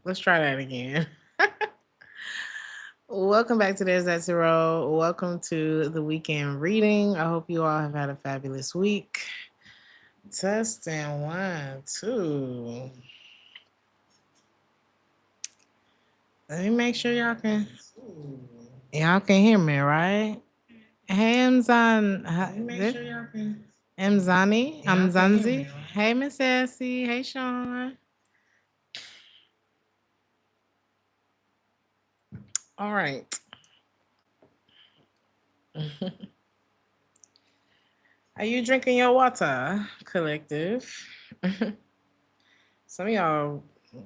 Let's try that again. Welcome back to Theresthattarot. Welcome to the weekend reading. I hope you all have had a fabulous week. Testing one, two. Let me make sure y'all can hear me, right? Hey, Mzani. I'm Zanzi. Hey, Miss Sassy. Hey, Sean. All right. Are you drinking your water, collective? Some of y'all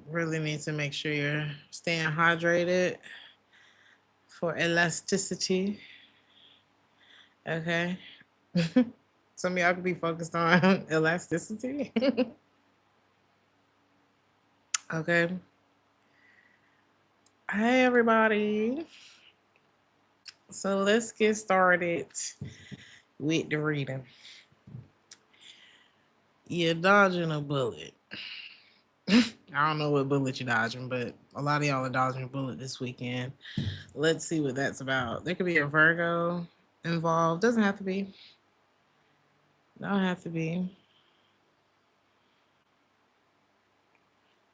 really need to make sure you're staying hydrated for elasticity. Okay. Some of y'all could be focused on elasticity. Okay. Hey, everybody. So let's get started with the reading. You're dodging a bullet. I don't know what bullet you're dodging, but a lot of y'all are dodging a bullet this weekend. Let's see what that's about. There could be a Virgo involved. Doesn't have to be. Don't have to be.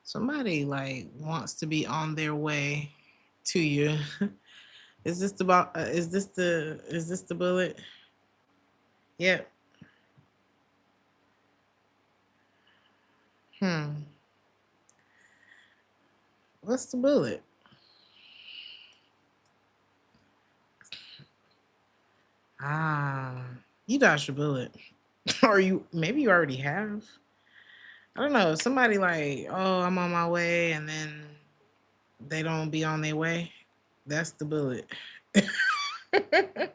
Somebody like wants to be on their way to you. Is this the is this the bullet? Yep. Hmm. What's the bullet? Ah, you dodged a bullet, or you already have. I don't know. Somebody like, oh, I'm on my way, and then they don't be on their way. That's the bullet. I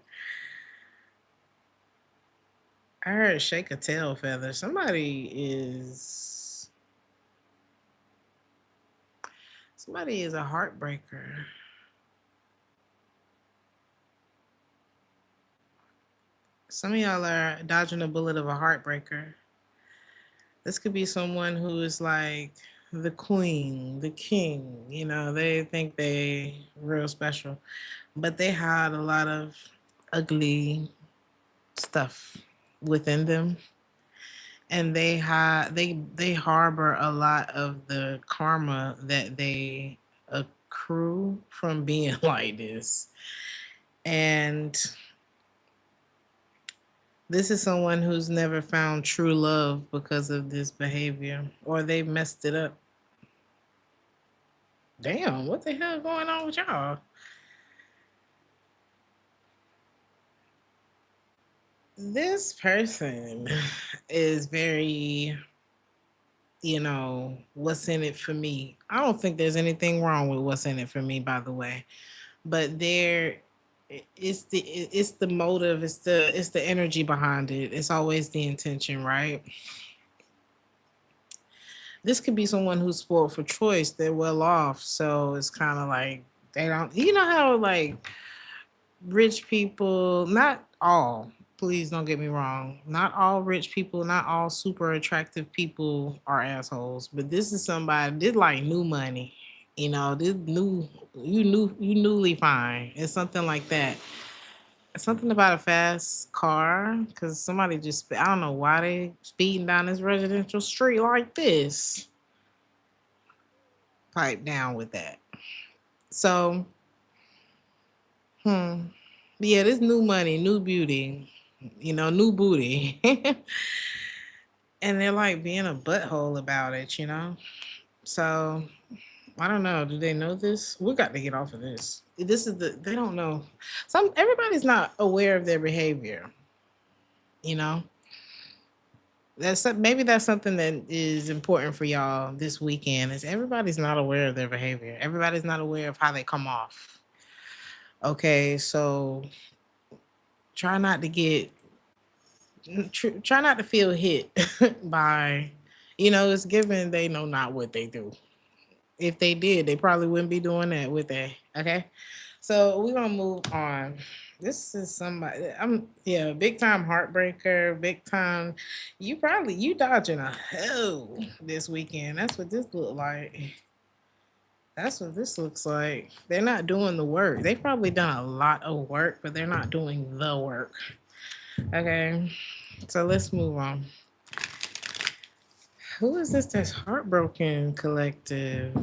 heard shake a tail feather. Somebody is a heartbreaker. Some of y'all are dodging a bullet of a heartbreaker. This could be someone who is like the queen, the king. They think they real special, but they hide a lot of ugly stuff within them, and they harbor a lot of the karma that they accrue from being like this. And this is someone who's never found true love because of this behavior, or they messed it up. Damn, what the hell going on with y'all? This person is very, what's in it for me. I don't think there's anything wrong with what's in it for me, by the way. But it's the motive, it's the energy behind it. It's always the intention, right? This could be someone who's spoiled for choice. They're well off, so it's kind of like they don't. You know how like rich people, not all. Please don't get me wrong. Not all rich people, not all super attractive people are assholes. But this is somebody did like new money. This you newly fine. It's something like that. Something about a fast car, because somebody just, I don't know why they speeding down this residential street like this. Pipe down with that. So, hmm. Yeah, this new money, new beauty, new booty. And they're like being a butthole about it. So, I don't know. Do they know this? We got to get off of this. They don't know. Everybody's not aware of their behavior, you know? Maybe that's something that is important for y'all this weekend is everybody's not aware of their behavior. Everybody's not aware of how they come off. Okay, so try not to get try not to feel hit by it's given they know not what they do. If they did, they probably wouldn't be doing that, would they? Okay, so we're gonna move on. This is somebody, big time heartbreaker, big time. You dodging a hell this weekend. That's what this look like. That's what this looks like. They're not doing the work. They've probably done a lot of work, but they're not doing the work. Okay. So let's move on. Who is this that's heartbroken collective?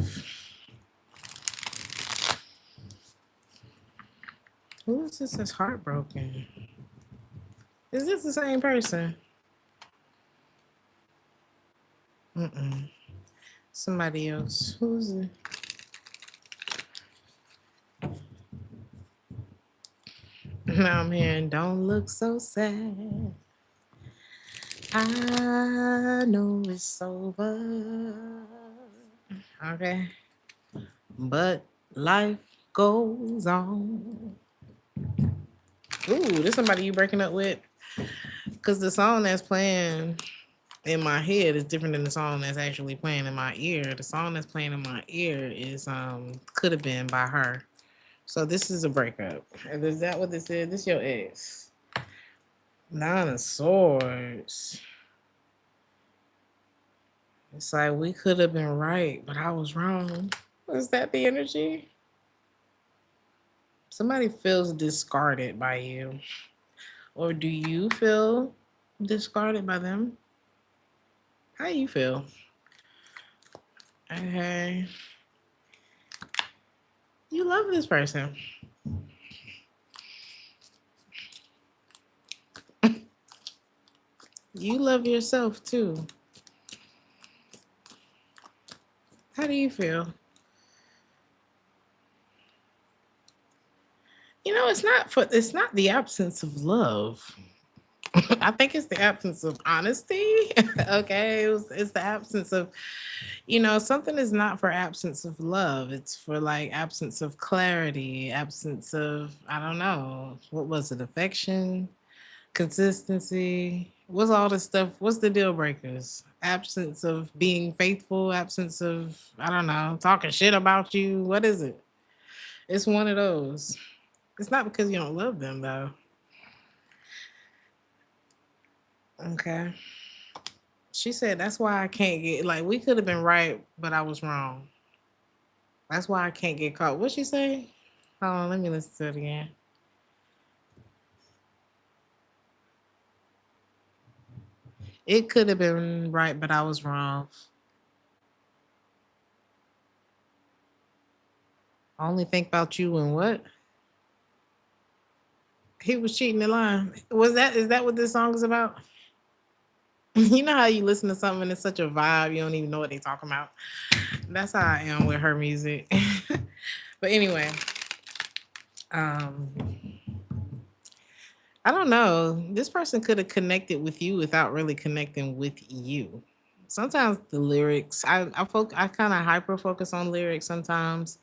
Who is this that's heartbroken? Is this the same person? Mm-mm. Somebody else. Who's it? Now I'm hearing, don't look so sad. I know it's over. Okay. But life goes on. Ooh, this somebody you breaking up with? Because the song that's playing in my head is different than the song that's actually playing in my ear. The song that's playing in my ear is Could Have Been by her. So this is a breakup. Is that what this is? This your ex. Nine of Swords. It's like we could have been right, but I was wrong. Is that the energy? Somebody feels discarded by you. Or do you feel discarded by them? How you feel? Okay. You love this person. You love yourself too. How do you feel? You know, it's not the absence of love. I think it's the absence of honesty. Okay. It's the absence of, something is not for absence of love. It's for like absence of clarity, absence of, I don't know, what was it? Affection, consistency. What's all this stuff? What's the deal breakers? Absence of being faithful, absence of, I don't know, talking shit about you. What is it? It's one of those. It's not because you don't love them though. Okay. She said that's why I can't get like we could have been right, but I was wrong. That's why I can't get caught. What she say? Hold on, let me listen to it again. It could have been right, but I was wrong. I only think about you and what? He was cheating and lying. Is that what this song is about? You know how you listen to something and it's such a vibe, you don't even know what they talking about. That's how I am with her music. But anyway, um, I don't know. This person could have connected with you without really connecting with you. Sometimes the lyrics, I kind of hyper focus on lyrics sometimes,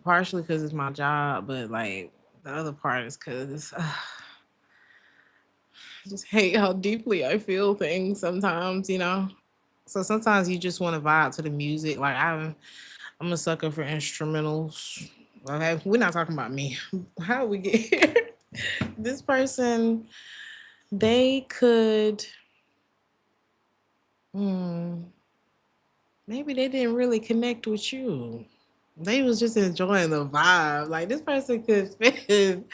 partially because it's my job, but like the other part is because I just hate how deeply I feel things sometimes. So sometimes you just want to vibe to the music. Like I'm a sucker for instrumentals. Okay, we're not talking about me. How did we get here? This person, they could, hmm, maybe they didn't really connect with you. They was just enjoying the vibe. Like this person could spend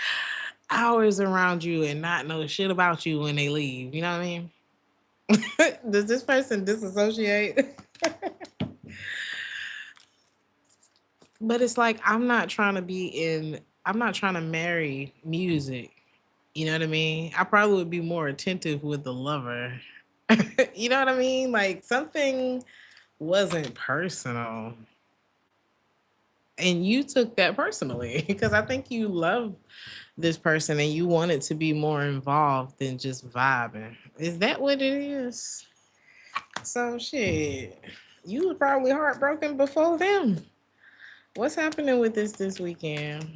hours around you and not know shit about you when they leave. You know what I mean? Does this person disassociate? But it's like I'm not trying to marry music. You know what I mean? I probably would be more attentive with the lover. You know what I mean? Like something wasn't personal. And you took that personally because I think you love this person and you wanted to be more involved than just vibing. Is that what it is? So shit. You were probably heartbroken before them. What's happening with this weekend?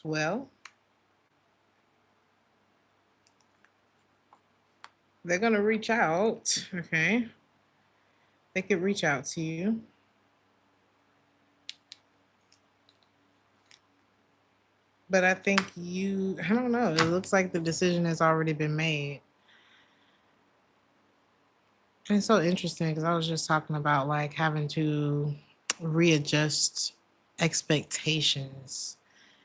Well, they're gonna reach out. Okay. They could reach out to you. But I think I don't know. It looks like the decision has already been made. And it's so interesting because I was just talking about like having to readjust expectations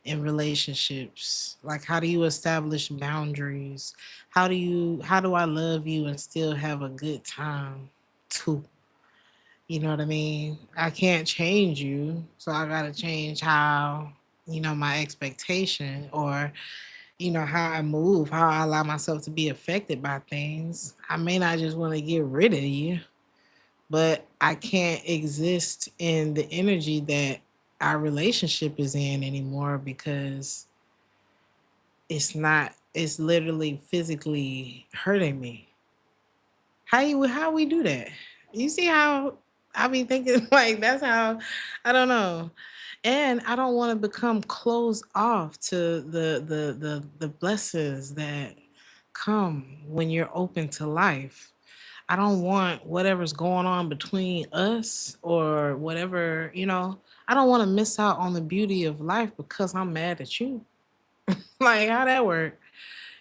in relationships. Like, how do you establish boundaries? How do I love you and still have a good time too? You know what I mean? I can't change you, so I got to change how, my expectation, or how I move, how I allow myself to be affected by things. I may not just want to get rid of you, but I can't exist in the energy that our relationship is in anymore because it's literally physically hurting me. How we do that? You see how I be thinking like that's how I don't know. And I don't want to become closed off to the blessings that come when you're open to life. I don't want whatever's going on between us or whatever, I don't want to miss out on the beauty of life because I'm mad at you. Like, how that work?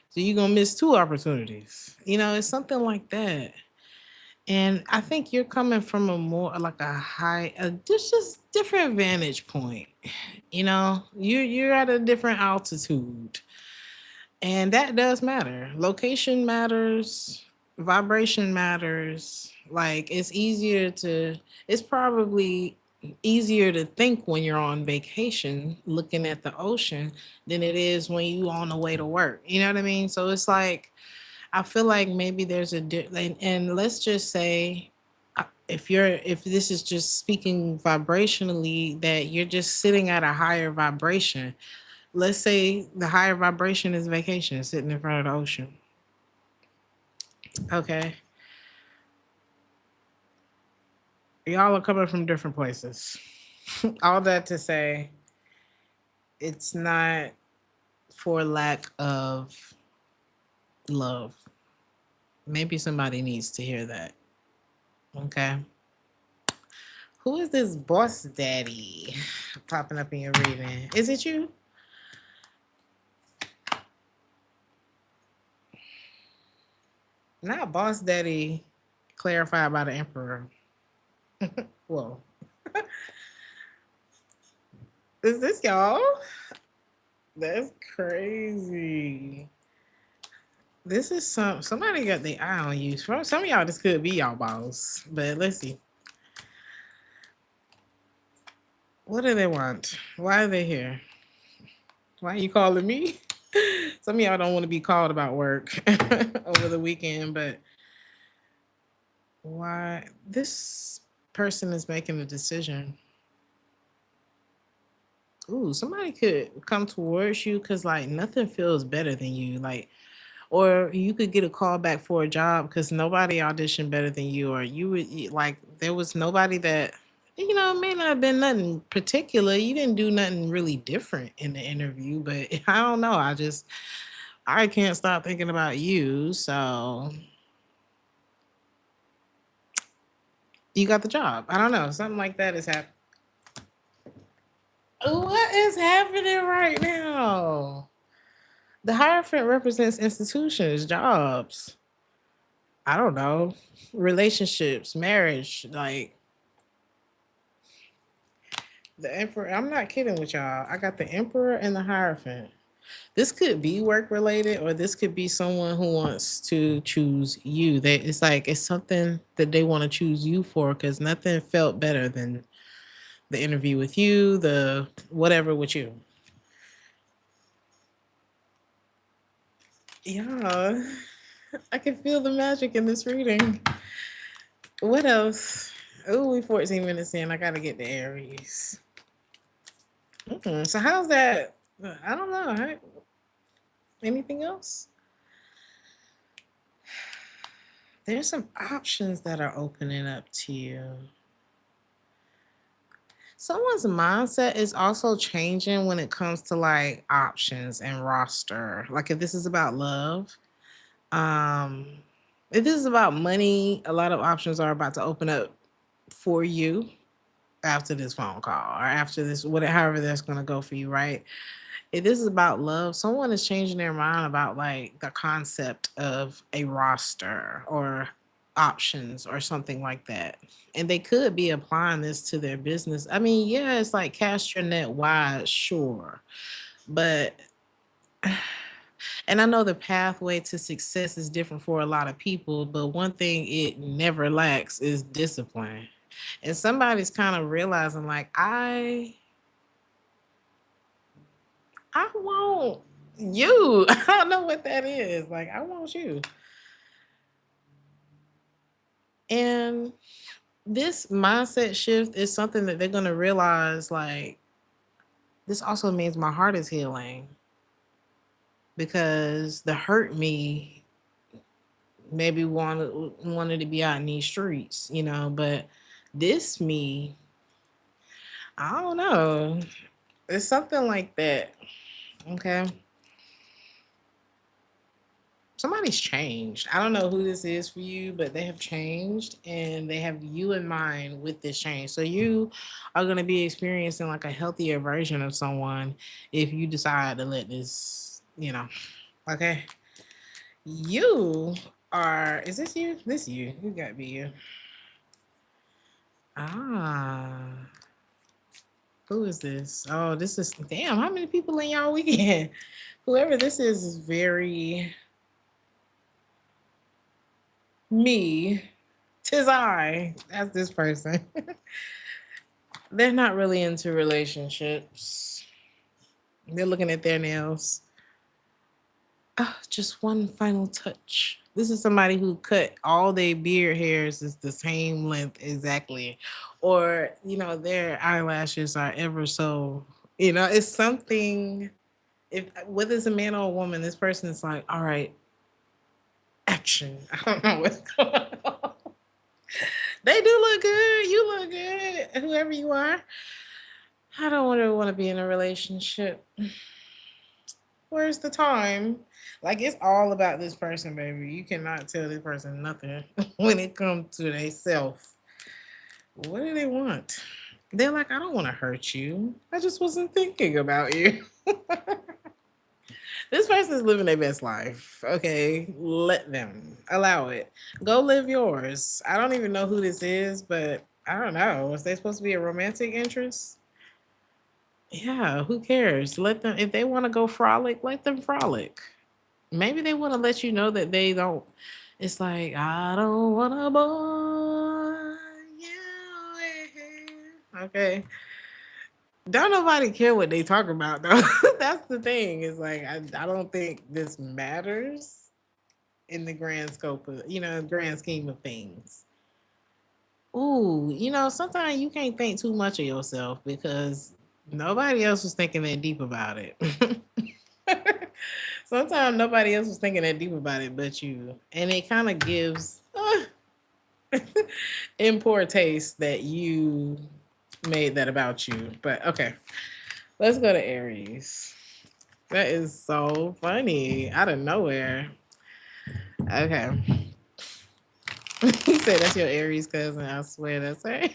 So you gonna miss two opportunities. It's something like that. And I think you're coming from a more like a high, just different vantage point. You're at a different altitude, and that does matter. Location matters, vibration matters. Like it's probably easier to think when you're on vacation looking at the ocean than it is when you on the way to work. You know what I mean? So it's like I feel like maybe there's and let's just say if this is just speaking vibrationally that you're just sitting at a higher vibration. Let's say the higher vibration is vacation, sitting in front of the ocean. Okay. Y'all are coming from different places. All that to say, it's not for lack of love. Maybe somebody needs to hear that. Okay. Who is this boss daddy popping up in your reading? Is it you? Not boss daddy clarified by the emperor. Whoa. Is this y'all? That's crazy. This is somebody got the eye on you. Some of y'all this could be y'all boss. But let's see. What do they want? Why are they here? Why are you calling me? Some of y'all don't want to be called about work over the weekend, but why this person is making a decision. Ooh, somebody could come towards you because like nothing feels better than you. Like, or you could get a call back for a job because nobody auditioned better than you, or like there was nobody that it may not have been nothing particular. You didn't do nothing really different in the interview, but I don't know. I can't stop thinking about you. So you got the job. I don't know. Something like that is happening. What is happening right now? The Hierophant represents institutions, jobs. I don't know, relationships, marriage. Like the Emperor. I'm not kidding with y'all. I got the Emperor and the Hierophant. This could be work related, or this could be someone who wants to choose you. It's like it's something that they want to choose you for because nothing felt better than the interview with you, the whatever with you. Yeah, I can feel the magic in this reading. What else? Oh, we 14 minutes in. I gotta get to Aries. So how's that? I don't know. Anything else? There's some options that are opening up to you. Someone's mindset is also changing when it comes to like options and roster. Like if this is about love, um, if this is about money, a lot of options are about to open up for you. after this phone call or after this, whatever, however that's going to go for you, right? If this is about love, someone is changing their mind about like the concept of a roster or options or something like that. And they could be applying this to their business. I mean, yeah, it's like cast your net wide, sure. But and I know the pathway to success is different for a lot of people, but one thing it never lacks is discipline. And somebody's kind of realizing like I want you. I don't know what that is. Like, I want you. And this mindset shift is something that they're going to realize like, this also means my heart is healing because the hurt me maybe wanted to be out in these streets, you know, but this me, I don't know. It's something like that. Okay. Somebody's changed. I don't know who this is for you, but they have changed and they have you in mind with this change. So you are going to be experiencing like a healthier version of someone if you decide to let this, you know, okay. You are, is this you? This you. You got to be you. Ah, who is this? Oh, this is, damn, how many people in y'all weekend? Whoever this is very me. Tis I. That's this person. They're not really into relationships. They're looking at their nails. Oh, just one final touch. This is somebody who cut all their beard hairs is the same length exactly. Or, you know, their eyelashes are ever so, you know, it's something. If whether it's a man or a woman, this person is like, all right, action. I don't know what's going on. They do look good. You look good. Whoever you are. I don't want to be in a relationship. Where's the time? Like it's all about this person, baby. You cannot tell this person nothing when it comes to their self. What do they want? They're like, I don't want to hurt you. I just wasn't thinking about you. This person is living their best life. Okay, let them allow it. Go live yours. I don't even know who this is, but I don't know. Was they supposed to be a romantic interest? Yeah, who cares? Let them, if they want to go frolic, let them frolic. Maybe they want to let you know that they don't. It's like, I don't want to bore you. Okay. Don't nobody care what they talk about though. That's the thing. It's like I don't think this matters in the grand scope of, you know, grand scheme of things. Ooh, you know, sometimes you can't think too much of yourself because nobody else was thinking that deep about it. Sometimes nobody else was thinking that deep about it but you. And it kind of gives in poor taste that you made that about you. But okay, let's go to Aries. That is so funny. Out of nowhere. Okay. You said that's your Aries cousin. I swear that's her.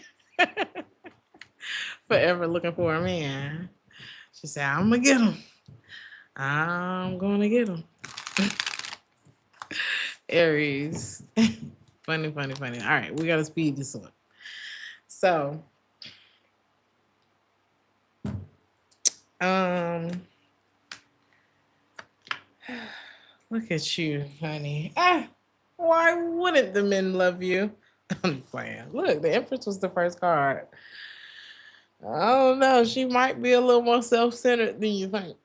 Forever looking for a man. She said, I'm going to get him. I'm going to get him. Aries. Funny, funny, funny. All right, we got to speed this up. So, look at you, honey. Why wouldn't the men love you? I'm playing. Look, the Empress was the first card. I don't know. She might be a little more self-centered than you think.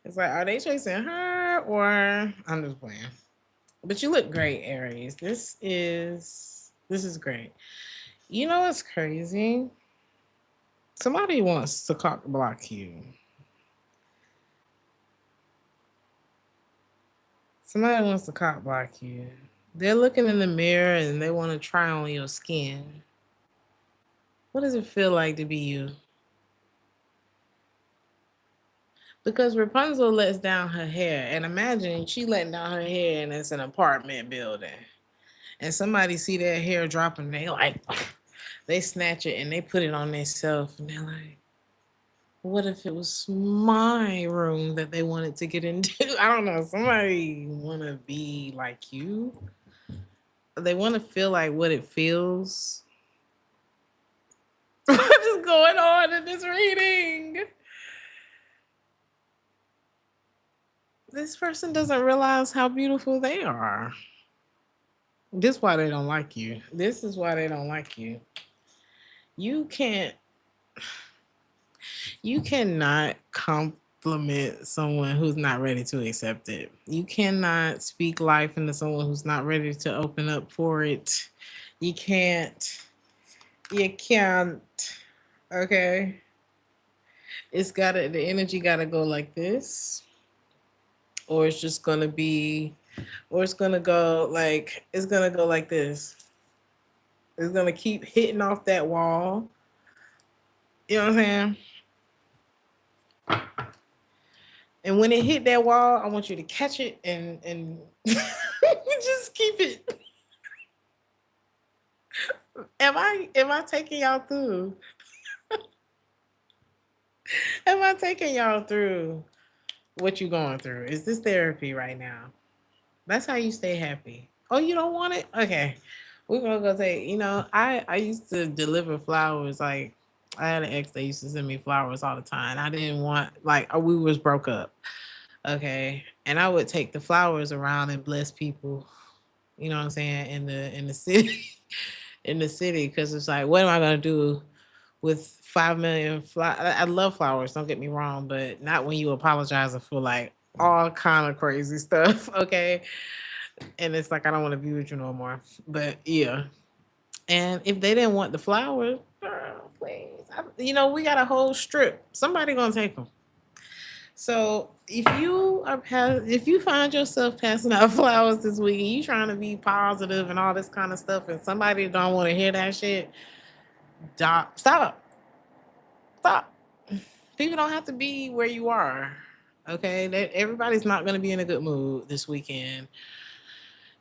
It's like, are they chasing her or I'm just playing? But you look great, Aries. This is great. You know what's crazy? Somebody wants to cock block you. Somebody wants to cock block you. They're looking in the mirror and they want to try on your skin. What does it feel like to be you? Because Rapunzel lets down her hair, and imagine she letting down her hair and it's an apartment building. And somebody see their hair dropping, they like, They snatch it and they put it on themselves, and they're like, what if it was my room that they wanted to get into? I don't know. Somebody want to be like you. They want to feel like what it feels. What is going on in this reading? This person doesn't realize how beautiful they are. This is why they don't like you. This is why they don't like you. You can't You cannot compliment someone who's not ready to accept it. You cannot speak life into someone who's not ready to open up for it. You can't. You can't. Okay. The energy gotta go like this. Or it's just gonna be, or it's gonna go like this. It's gonna keep hitting off that wall. You know what I'm saying? And when it hit that wall, I want you to catch it and just keep it. Am I taking y'all through? Am I taking y'all through what you going through? Is this therapy right now? That's how you stay happy. Oh, you don't want it? Okay. We're gonna go say, I used to deliver flowers. Like I had an ex that used to send me flowers all the time. I didn't want we was broke up. Okay. And I would take the flowers around and bless people, you know what I'm saying, in the city. In the city, because it's like, what am I gonna do with 5 million flowers? I love flowers, don't get me wrong, but not when you apologizing for like all kind of crazy stuff. Okay. And it's like, I don't want to be with you no more. But yeah. And if they didn't want the flowers, girl, please. We got a whole strip. Somebody gonna take them. So if you find yourself passing out flowers this week and you trying to be positive and all this kind of stuff, and somebody don't want to hear that shit, stop. People don't have to be where you are. Okay, everybody's not gonna be in a good mood this weekend.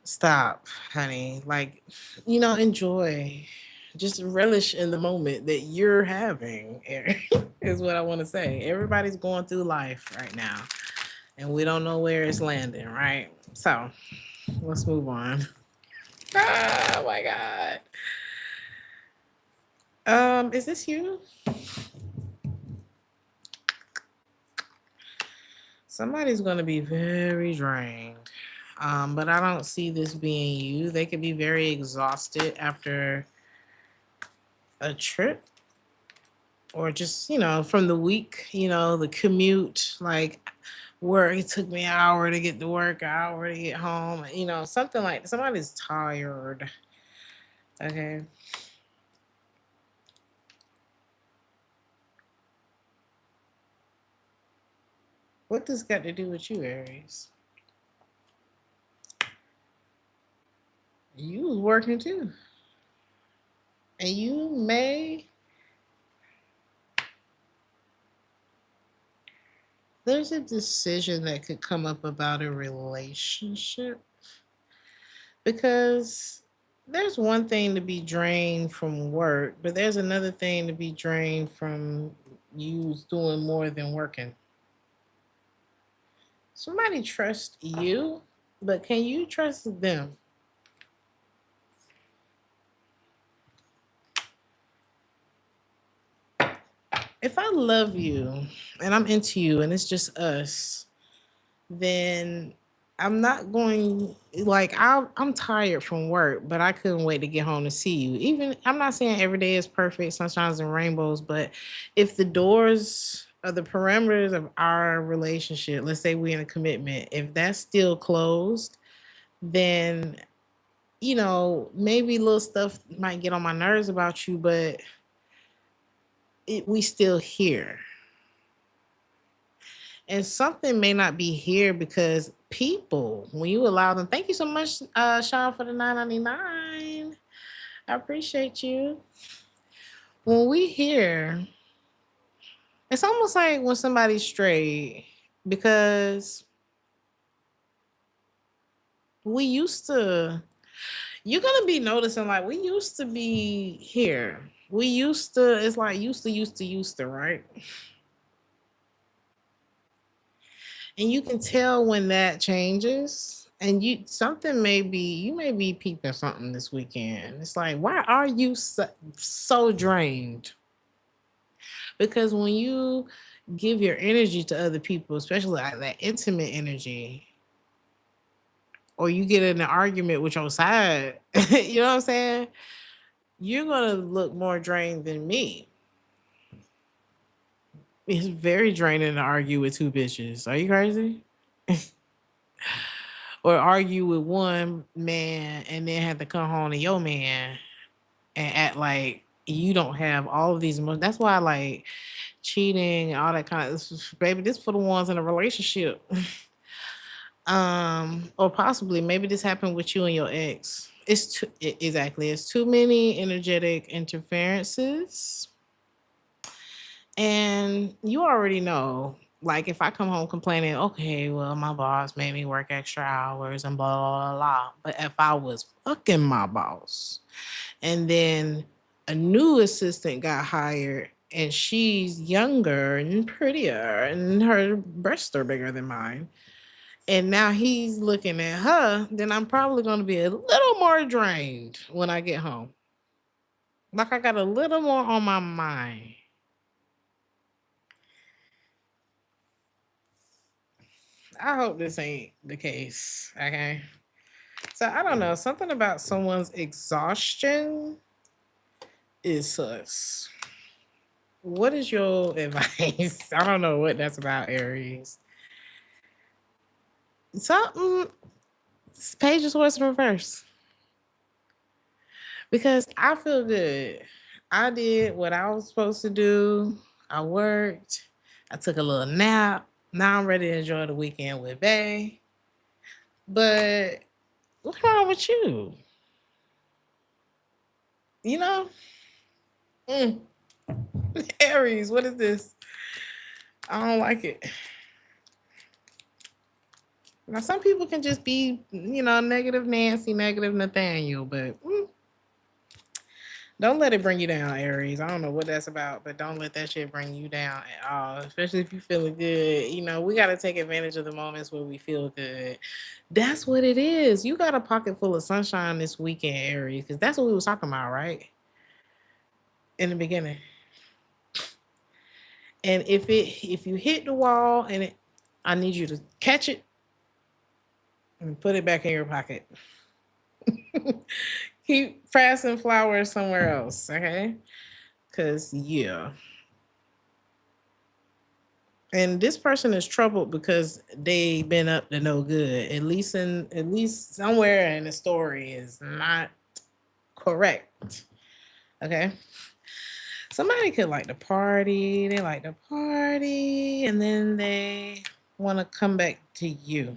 Stop, honey. Like, enjoy. Just relish in the moment that you're having. Is what I want to say. Everybody's going through life right now, and we don't know where it's landing, right? So let's move on. Oh my god. Is this you? Somebody's gonna be very drained. But I don't see this being you. They could be very exhausted after a trip, or just, from the week, the commute, like work. It took me an hour to get to work, an hour to get home, something like somebody's tired. Okay. What this got to do with you, Aries? You was working too. And there's a decision that could come up about a relationship, because there's one thing to be drained from work, but there's another thing to be drained from you doing more than working. Somebody trusts you, but can you trust them? If I love you and I'm into you and it's just us, then I'm not going, I'm tired from work, but I couldn't wait to get home to see you. Even I'm not saying every day is perfect, sunshines and rainbows, but if the doors or the parameters of our relationship, let's say we're in a commitment, if that's still closed, then maybe little stuff might get on my nerves about you, but we still here. And something may not be here because people, when you allow them, thank you so much, Sean, for the 9.99. I appreciate you. When we hear, it's almost like when somebody's straight, because we used to, You're gonna be noticing like we used to be here. We used to, it's like used to, right? And you can tell when that changes. And you may be peeping something this weekend. It's like, why are you so drained? Because when you give your energy to other people, especially like that intimate energy, or you get in an argument with your side, you know what I'm saying? You're gonna look more drained than me. It's very draining to argue with two bitches. Are you crazy? Or argue with one man and then have to come home to your man and act like you don't have all of these emotions. That's why like cheating, all that kind of baby, this for the ones in a relationship. Or possibly maybe this happened with you and your ex. Exactly. It's too many energetic interferences. And you already know, like if I come home complaining, okay, well, my boss made me work extra hours and blah blah blah blah. But if I was fucking my boss and then a new assistant got hired and she's younger and prettier and her breasts are bigger than mine, and now he's looking at her, then I'm probably going to be a little more drained when I get home. Like I got a little more on my mind. I hope this ain't the case. Okay. So I don't know. Something about someone's exhaustion is sus. What is your advice? I don't know what that's about, Aries. Something, page is horse in reverse. Because I feel good. I did what I was supposed to do. I worked. I took a little nap. Now I'm ready to enjoy the weekend with Bay. But what's wrong with you? You know? Mm. Aries, what is this? I don't like it. Now, some people can just be, negative Nancy, negative Nathaniel, but don't let it bring you down, Aries. I don't know what that's about, but don't let that shit bring you down at all, especially if you're feeling good. We got to take advantage of the moments where we feel good. That's what it is. You got a pocket full of sunshine this weekend, Aries, because that's what we was talking about, right? In the beginning. And if you hit the wall I need you to catch it and put it back in your pocket. Keep passing flowers somewhere else, okay? Because yeah. And this person is troubled because they've been up to no good. At least somewhere in the story is not correct. Okay. Somebody could like to party, they like to party, and then they want to come back to you.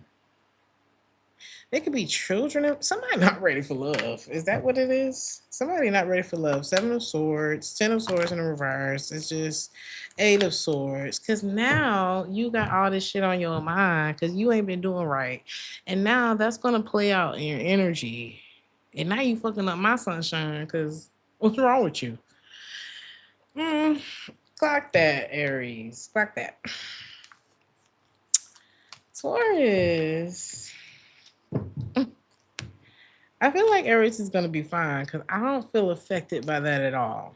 They could be children. Somebody not ready for love. Is that what it is? Somebody not ready for love. Seven of Swords, Ten of Swords in the reverse. It's just Eight of Swords. Because now you got all this shit on your mind because you ain't been doing right. And now that's going to play out in your energy. And now you fucking up my sunshine because what's wrong with you? Mm, clock that, Aries. Clock that. Taurus. I feel like Aries is going to be fine because I don't feel affected by that at all.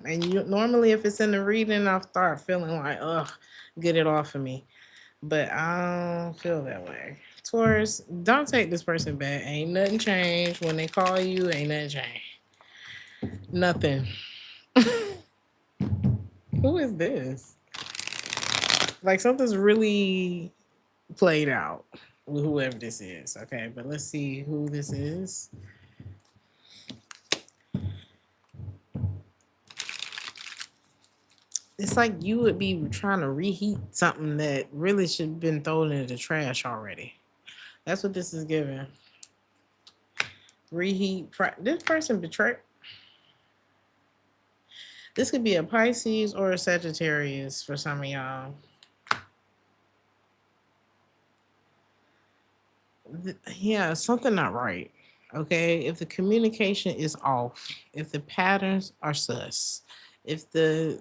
And normally, if it's in the reading, I'll start feeling like, ugh, get it off of me. But I don't feel that way. Taurus, don't take this person back. Ain't nothing changed. When they call you, ain't nothing changed. Nothing. Who is this? Like something's really played out with whoever this is. Okay, but let's see who this is. It's like you would be trying to reheat something that really should have been thrown into the trash already. That's what this is giving. Reheat. This person betrayed. This could be a Pisces or a Sagittarius for some of y'all. Yeah, something not right. Okay, if the communication is off, if the patterns are sus, if the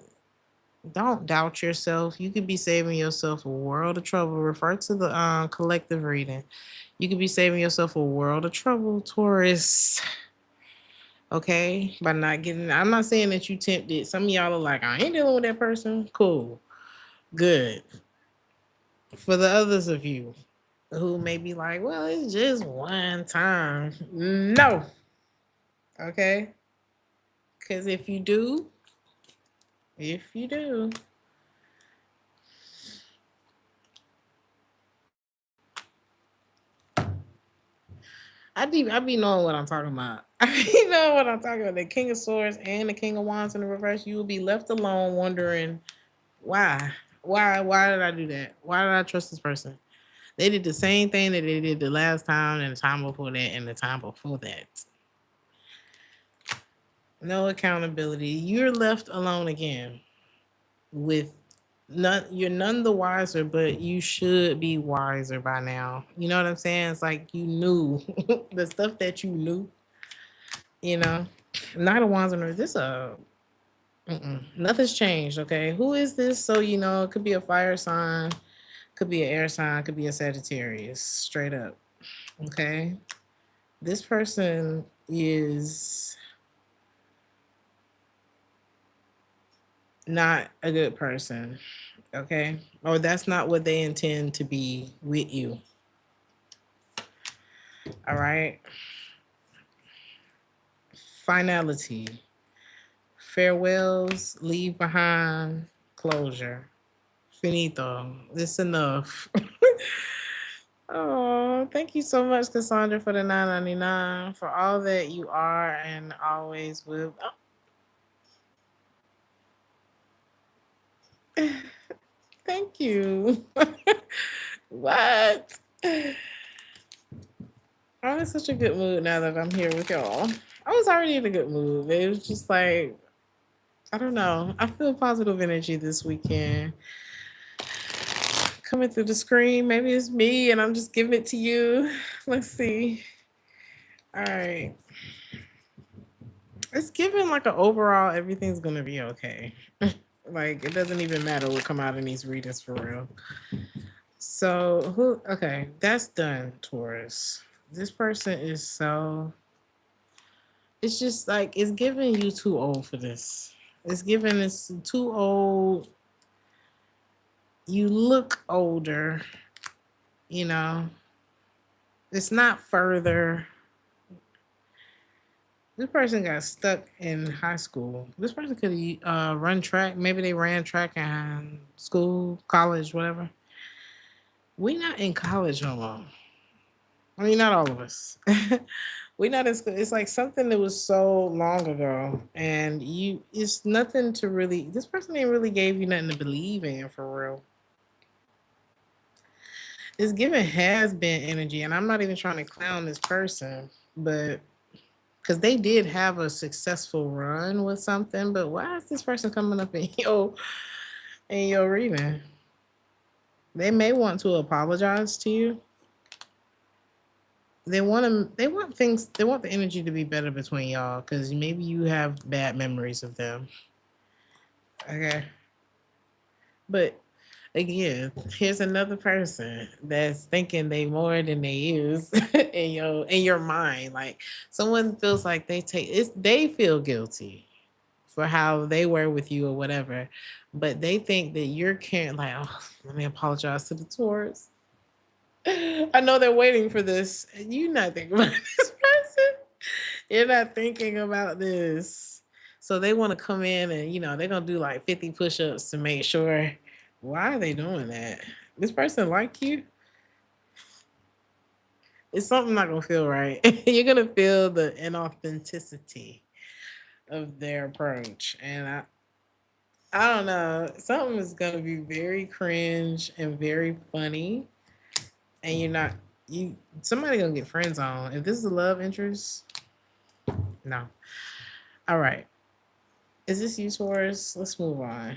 don't doubt yourself. You could be saving yourself a world of trouble. Refer to the collective reading. You could be saving yourself a world of trouble, Taurus. Okay, by not getting. I'm not saying that you tempted. Some of y'all are like, I ain't dealing with that person. Cool, good. For the others of you who may be like, well, it's just one time. No, okay, because if you do, I be knowing what I'm talking about. I be knowing what I'm talking about. The King of Swords and the King of Wands in the reverse. You will be left alone wondering why. Why did I do that? Why did I trust this person? They did the same thing that they did the last time and the time before that and the time before that. No accountability. You're left alone again with you're none the wiser, but you should be wiser by now. You know what I'm saying? It's like you knew the stuff that you knew, you know. Knight of Wands and this nothing's changed. Okay, who is this? So it could be a fire sign, could be an air sign, could be a Sagittarius. Straight up. Okay, this person is not a good person. Okay, or that's not what they intend to be with you. All right. Finality. Farewells. Leave behind. Closure. Finito. It's enough. Oh, thank you so much, Cassandra, for the 9.99, for all that you are and always will. Oh, thank you. What? I'm in such a good mood now that I'm here with y'all. I was already in a good mood. It was just like, I don't know. I feel positive energy this weekend. Coming through the screen. Maybe it's me and I'm just giving it to you. Let's see. All right. It's given like an overall everything's gonna be okay. Like it doesn't even matter what come out in these readings for real. So who okay, that's done, Taurus. This person is so it's just like it's giving you too old for this. It's giving it's too old. You look older, you know. It's not further. This person got stuck in high school. This person could run track. Maybe they ran track in school, college, whatever. We not in college no more. I mean, not all of us. We not in school. It's like something that was so long ago, and it's nothing to really. This person ain't really gave you nothing to believe in for real. It's given has been energy, and I'm not even trying to clown this person, but because they did have a successful run with something, but why is this person coming up in your reading? They may want to apologize to you. They want the energy to be better between y'all because maybe you have bad memories of them. Okay. But again, here's another person that's thinking they more than they is in your mind. Like someone feels like they feel guilty for how they were with you or whatever, but they think that you're caring. Like, oh, let me apologize to the Taurus. I know they're waiting for this. And you're not thinking about this person. You're not thinking about this. So they want to come in and they're gonna do like 50 push-ups to make sure. Why are they doing that? This person like you? It's something not gonna feel right. You're gonna feel the inauthenticity of their approach. And I don't know. Something is gonna be very cringe and very funny. And you're not you somebody gonna get friends on. If this is a love interest, no. All right. Is this you, Taurus? Let's move on.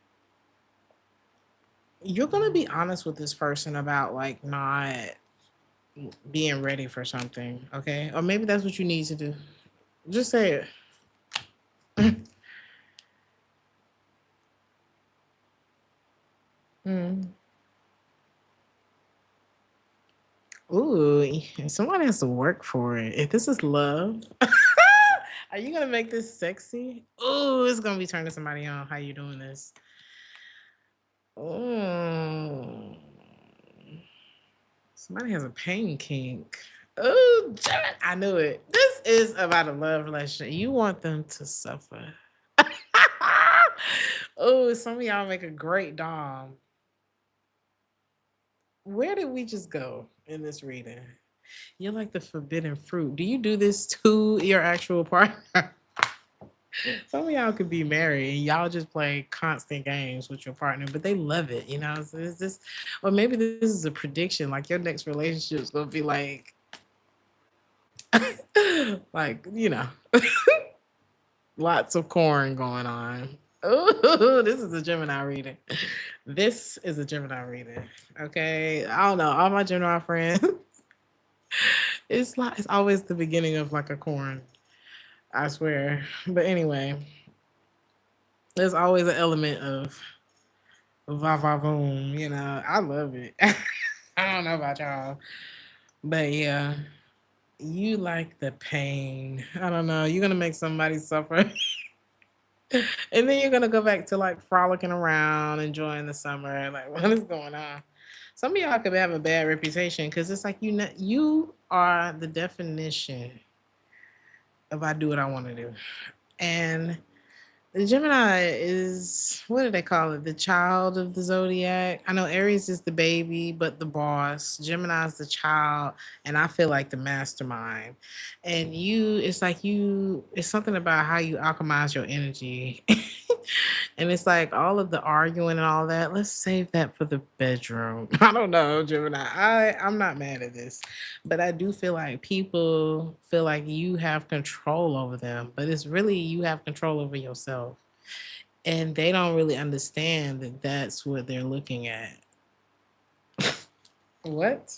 You're gonna be honest with this person about like not being ready for something, okay? Or maybe that's what you need to do. Just say it. Mm. Ooh, someone has to work for it. If this is love, are you gonna make this sexy? Ooh, it's gonna be turning somebody on. How you doing this? Ooh. Somebody has a pain kink. Oh, I knew it. This is about a love relationship. You want them to suffer. Oh, some of y'all make a great dom. Where did we just go in this reading? You're like the forbidden fruit. Do you do this to your actual partner? Some of y'all could be married and y'all just play constant games with your partner, but they love it, you know? So is this, or maybe this is a prediction, like your next relationship is gonna be like, like, you know, lots of corn going on. Ooh, this is a Gemini reading. This is a Gemini reading. Okay. I don't know. All my Gemini friends, it's like it's always the beginning of like a corn. I swear. But anyway, there's always an element of va va boom, you know. I love it. I don't know about y'all. But yeah, you like the pain. I don't know. You're gonna make somebody suffer. And then you're gonna go back to like frolicking around, enjoying the summer. Like, what is going on? Some of y'all could have a bad reputation because it's like you are the definition of I do what I want to do. And the Gemini is, what do they call it? The child of the zodiac. I know Aries is the baby, but the boss. Gemini is the child, and I feel like the mastermind. And it's like it's something about how you alchemize your energy. And it's like all of the arguing and all that. Let's save that for the bedroom. I don't know, Gemini. I'm not mad at this, but I do feel like people feel like you have control over them, but it's really you have control over yourself, and they don't really understand that that's what they're looking at. What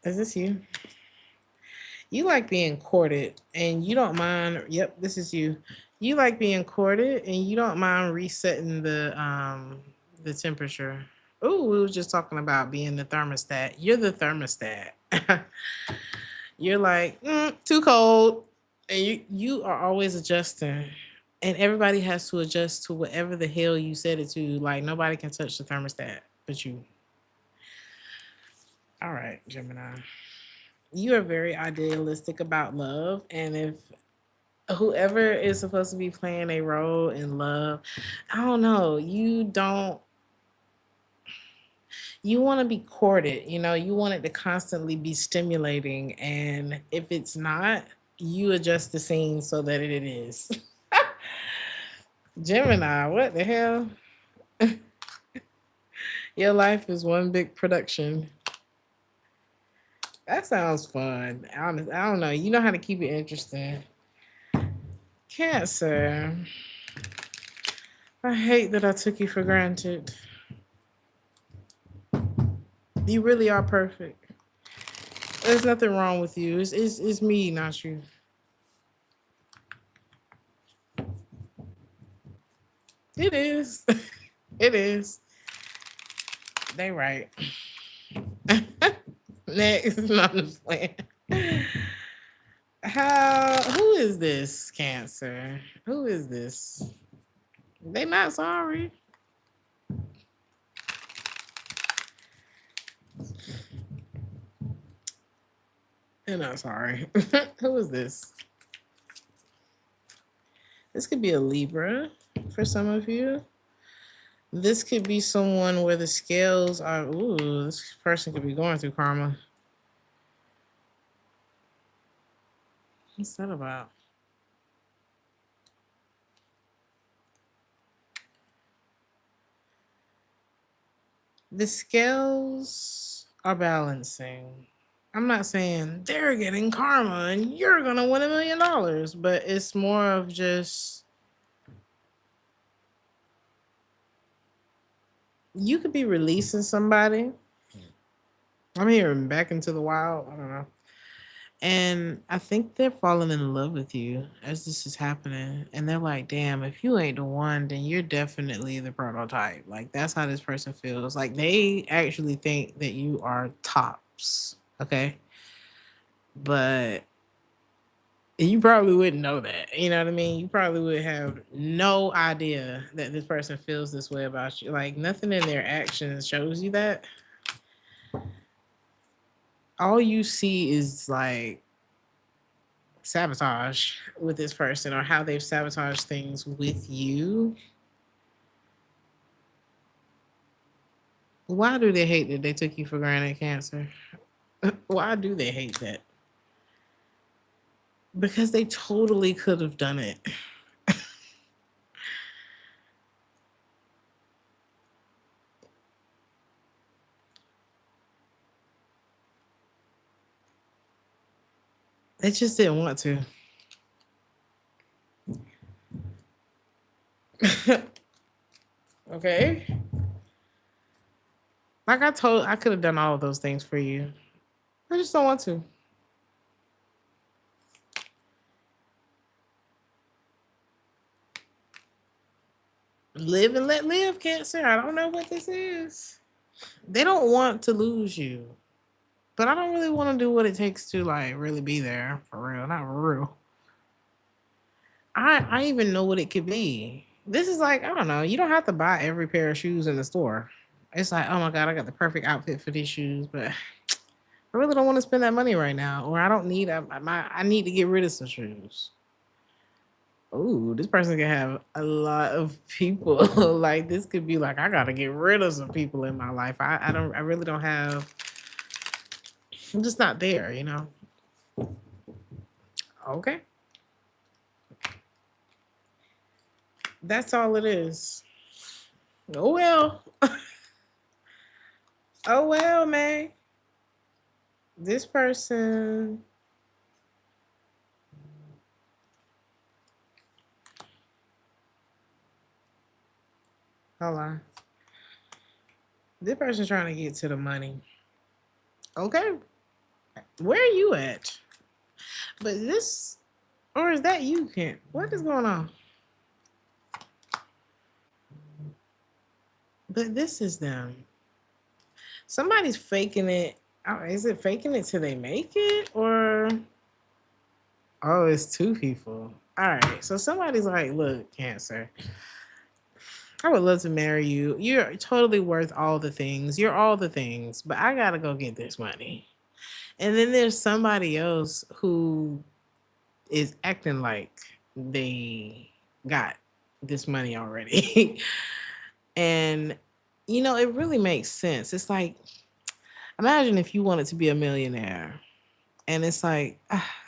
is this? You like being courted, and you don't mind. Yep, this is you. You like being courted, and you don't mind resetting the temperature. Oh, we were just talking about being the thermostat. You're the thermostat. You're like too cold, and you are always adjusting, and everybody has to adjust to whatever the hell you said it to. Like nobody can touch the thermostat but you. All right, Gemini. You are very idealistic about love, and if whoever is supposed to be playing a role in love, I don't know, you want to be courted, you know, you want it to constantly be stimulating, and if it's not, you adjust the scene so that it is. Gemini, what the hell? Your life is one big production. That sounds fun. Honest, I don't know. You know how to keep it interesting. Cancer. I hate that I took you for granted. You really are perfect. There's nothing wrong with you. It's me, not you. It is. It is. They right. Next, not the plan. Who is this Cancer? Who is this? They not sorry. They're not sorry. Who is this? This could be a Libra for some of you. This could be someone where the scales are, ooh, this person could be going through karma. What's that about? The scales are balancing. I'm not saying they're getting karma and you're going to win $1 million, but it's more of just You could be releasing somebody. I'm hearing back into the wild. I don't know. And I think they're falling in love with you as this is happening. And they're like, damn, if you ain't the one, then you're definitely the prototype. Like, that's how this person feels. Like, they actually think that you are tops. Okay. But you probably wouldn't know that. You know what I mean? You probably would have no idea that this person feels this way about you. Like, nothing in their actions shows you that. All you see is like sabotage with this person or how they've sabotaged things with you. Why do they hate that they took you for granted, Cancer? Why do they hate that? Because they totally could have done it. They just didn't want to. Okay. Like I could have done all of those things for you. I just don't want to. Live and let live, Cancer. I don't know what this is. They don't want to lose you. But I don't really want to do what it takes to like really be there for real. Not for real. I even know what it could be. This is like, I don't know, you don't have to buy every pair of shoes in the store. It's like, oh my god, I got the perfect outfit for these shoes, but I really don't want to spend that money right now. Or I don't need I need to get rid of some shoes. Oh, this person can have a lot of people. Like this could be like, I gotta get rid of some people in my life. I really don't have, I'm just not there, you know. Okay. That's all it is. Oh well. Oh well, man. This person, hold on. This person's trying to get to the money. Okay. Where are you at? But this, or is that you, Kent? What is going on? But this is them. Somebody's faking it. Is it faking it till they make it? Or, oh, it's two people. All right. So somebody's like, look, Cancer, I would love to marry you. You're totally worth all the things. You're all the things, but I got to go get this money. And then there's somebody else who is acting like they got this money already. And, you know, it really makes sense. It's like, imagine if you wanted to be a millionaire. And it's like,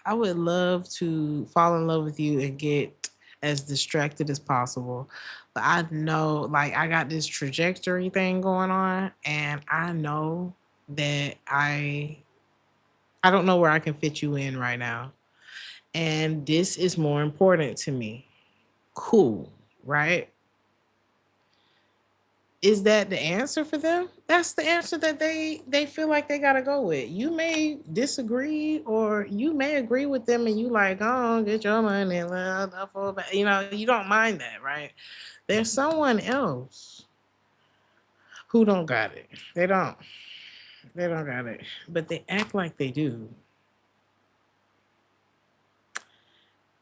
I would love to fall in love with you and get as distracted as possible. But I know, like, I got this trajectory thing going on, and I know that I don't know where I can fit you in right now. And this is more important to me. Cool, right? Is that the answer for them? That's the answer that they feel like they gotta go with. You may disagree, or you may agree with them, and you like, oh, get your money, you know, you don't mind that, right? There's someone else who don't got it. They don't. They don't got it, but they act like they do,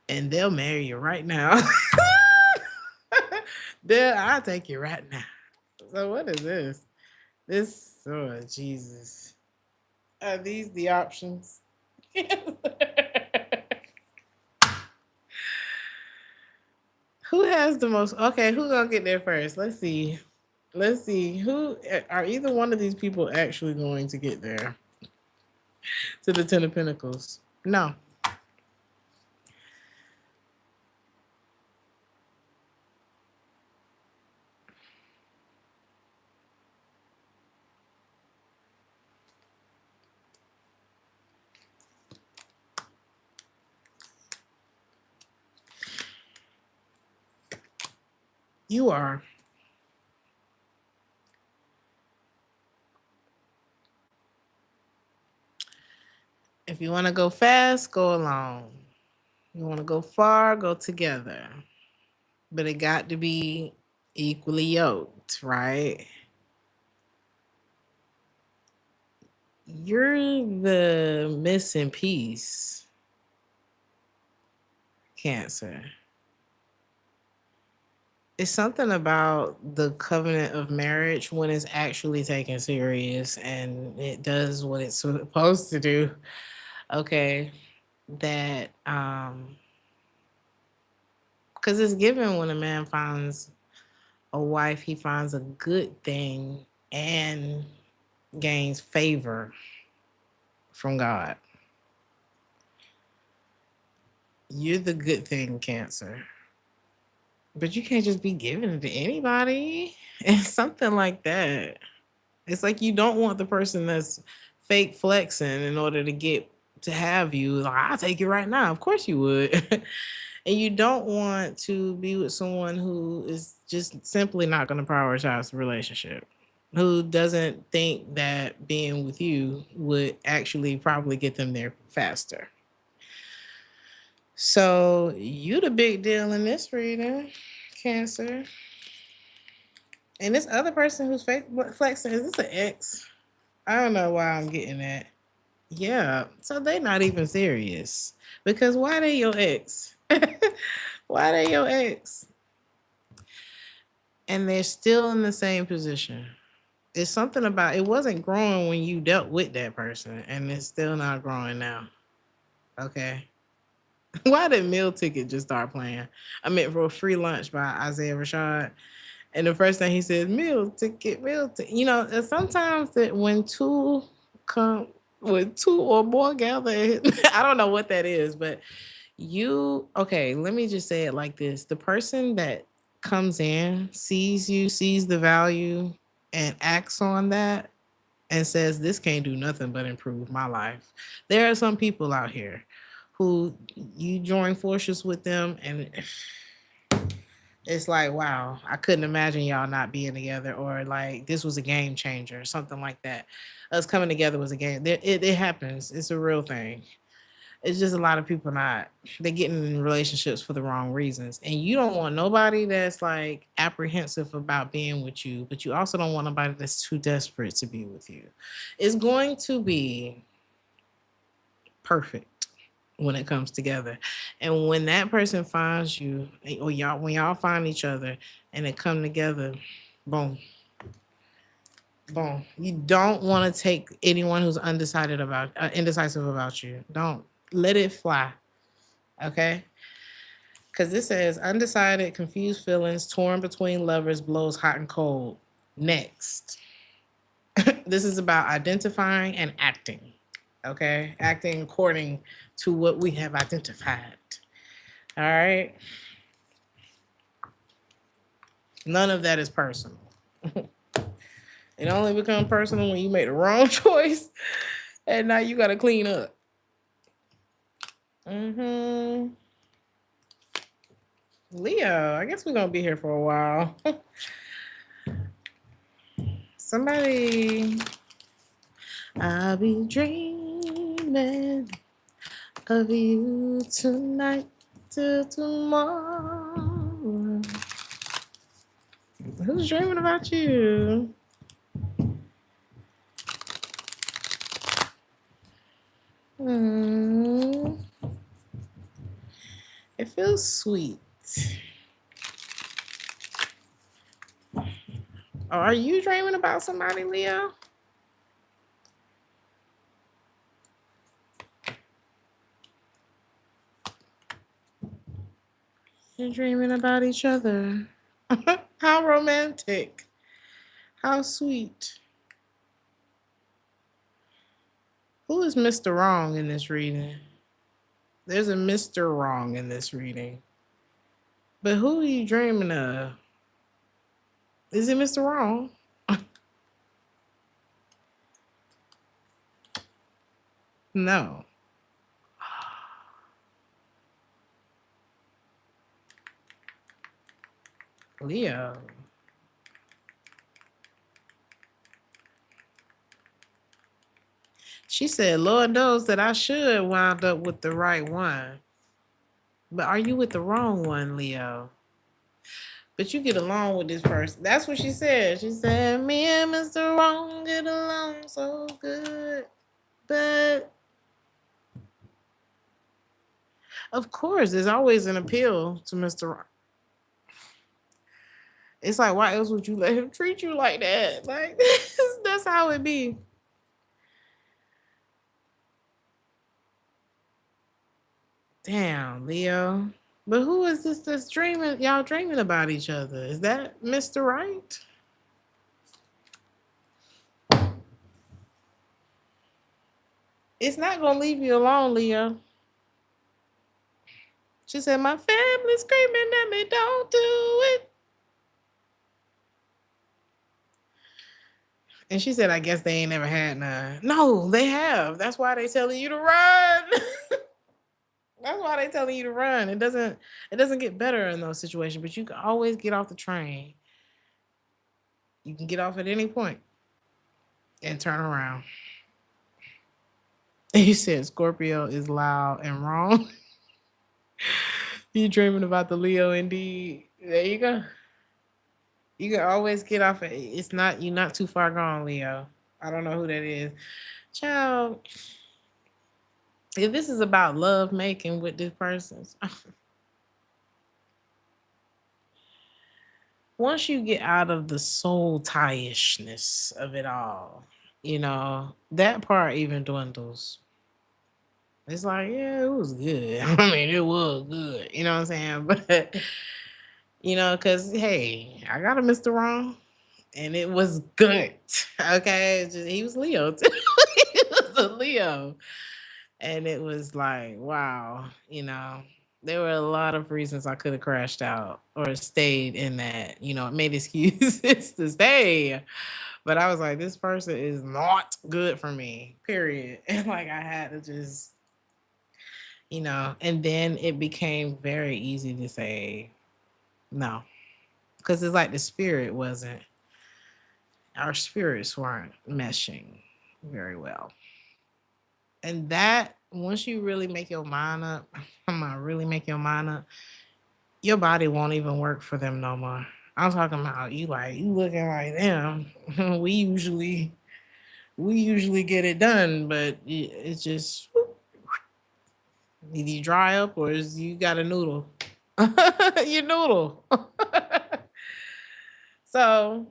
and they'll marry you right now. I'll take you right now. So what is this? This, oh Jesus. Are these the options? Who has the most? Okay, who gonna get there first? Let's see. Let's see. Who are either one of these people actually going to get there to the Ten of Pentacles? No. You are. If you want to go fast, go alone. You want to go far, go together. But it got to be equally yoked, right? You're the missing piece, Cancer. It's something about the covenant of marriage when it's actually taken serious and it does what it's supposed to do. Okay. That because it's given when a man finds a wife, he finds a good thing and gains favor from God. You're the good thing, Cancer. But you can't just be giving it to anybody. It's something like that. It's like you don't want the person that's fake flexing in order to get to have you. Like, I'll take it right now. Of course you would. And you don't want to be with someone who is just simply not going to prioritize the relationship, who doesn't think that being with you would actually probably get them there faster. So you the big deal in this reading, Cancer. And this other person who's fake flexing, is this an ex? I don't know why I'm getting that. Yeah, so they not even serious. Because why they your ex? Why they your ex? And they're still in the same position. It's something about it wasn't growing when you dealt with that person, and it's still not growing now. Okay. Why did Meal Ticket just start playing? I meant for a free lunch by Isaiah Rashad. And the first thing he said, meal ticket, meal ticket. You know, and sometimes that when two or more gather, I don't know what that is, but okay, let me just say it like this. The person that comes in, sees you, sees the value, and acts on that and says, this can't do nothing but improve my life. There are some people out here who you join forces with them and it's like, wow, I couldn't imagine y'all not being together, or like this was a game changer, or something like that. Us coming together was a game. It happens. It's a real thing. It's just a lot of people they're getting in relationships for the wrong reasons. And you don't want nobody that's like apprehensive about being with you, but you also don't want nobody that's too desperate to be with you. It's going to be perfect when it comes together. And when that person finds you, or when y'all find each other and it come together, boom. Boom. You don't want to take anyone who's indecisive about you. Don't let it fly. Okay? Because this says undecided, confused feelings, torn between lovers, blows hot and cold. Next. This is about identifying and acting. Okay? Acting according to what we have identified. All right? None of that is personal. It only becomes personal when you make the wrong choice and now you got to clean up. Leo, I guess we're going to be here for a while. Somebody, I'll be dreaming of you tonight till tomorrow. Who's dreaming about you? It feels sweet. Are you dreaming about somebody, Leo? You're dreaming about each other. How romantic. How sweet. Who is Mr. Wrong in this reading? There's a Mr. Wrong in this reading. But who are you dreaming of? Is it Mr. Wrong? No. Leo. She said, Lord knows that I should wind up with the right one. But are you with the wrong one, Leo? But you get along with this person. That's what she said. She said, me and Mr. Wrong get along so good. But of course, there's always an appeal to Mr. Wrong. It's like, why else would you let him treat you like that? Like, that's how it be. Damn, Leo. But who is this that's dreaming? Y'all dreaming about each other? Is that Mr. Right? It's not gonna leave you alone, Leo. She said, my family's screaming at me, don't do it. And she said, I guess they ain't never had none. No, they have. That's why they telling you to run. That's why they telling you to run. It doesn't get better in those situations, but you can always get off the train. You can get off at any point and turn around. And you said Scorpio is loud and wrong. You dreaming about the Leo indeed. There you go. You can always get off it. It's not you're not too far gone, Leo. I don't know who that is. Child, if this is about love making with this person, once you get out of the soul tie-ishness of it all, that part even dwindles. It's like, yeah, it was good. I mean, it was good. You know what I'm saying? But because hey, I got a Mr. Wrong, and it was good. Okay, he was Leo too. He was a Leo, and it was like, wow. There were a lot of reasons I could have crashed out or stayed in that. Made excuses to stay, but I was like, this person is not good for me. Period. And like I had to just, and then it became very easy to say no, because it's like the spirit wasn't. Our spirits weren't meshing very well. And that once you really make your mind up, come on, really make your mind up, your body won't even work for them no more. I'm talking about you looking like them. we usually get it done, but it's just either you dry up or you got a noodle. You noodle. So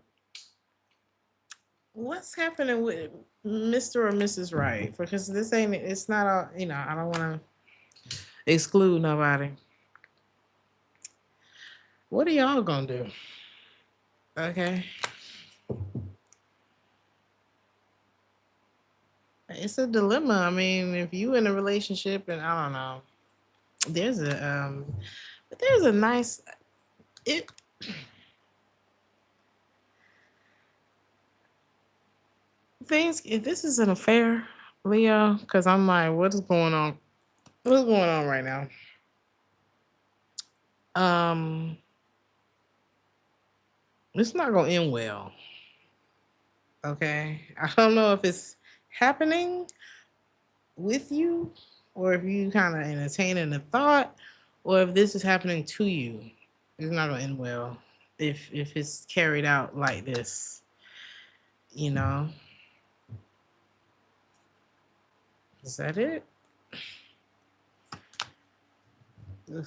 what's happening with Mr. or Mrs. Right? Because it's not I don't want to exclude nobody. What are y'all gonna do? Okay. It's a dilemma. I mean, if you in a relationship and I don't know, there's a nice it things if this is an affair, Leo, because I'm like, what is going on? What's going on right now? Um, it's not gonna end well. Okay. I don't know if it's happening with you or if you kind of entertaining the thought or if this is happening to you. It's not gonna end well if it's carried out like this, you know. Is that it? Ugh.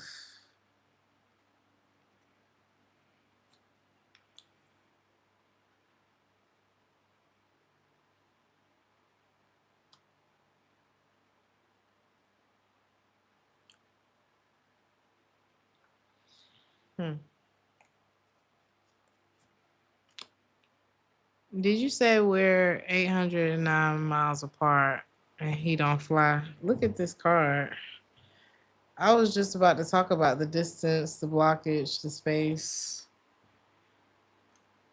Hmm. Did you say we're 809 miles apart and he don't fly? Look at this card. I was just about to talk about the distance, the blockage, the space,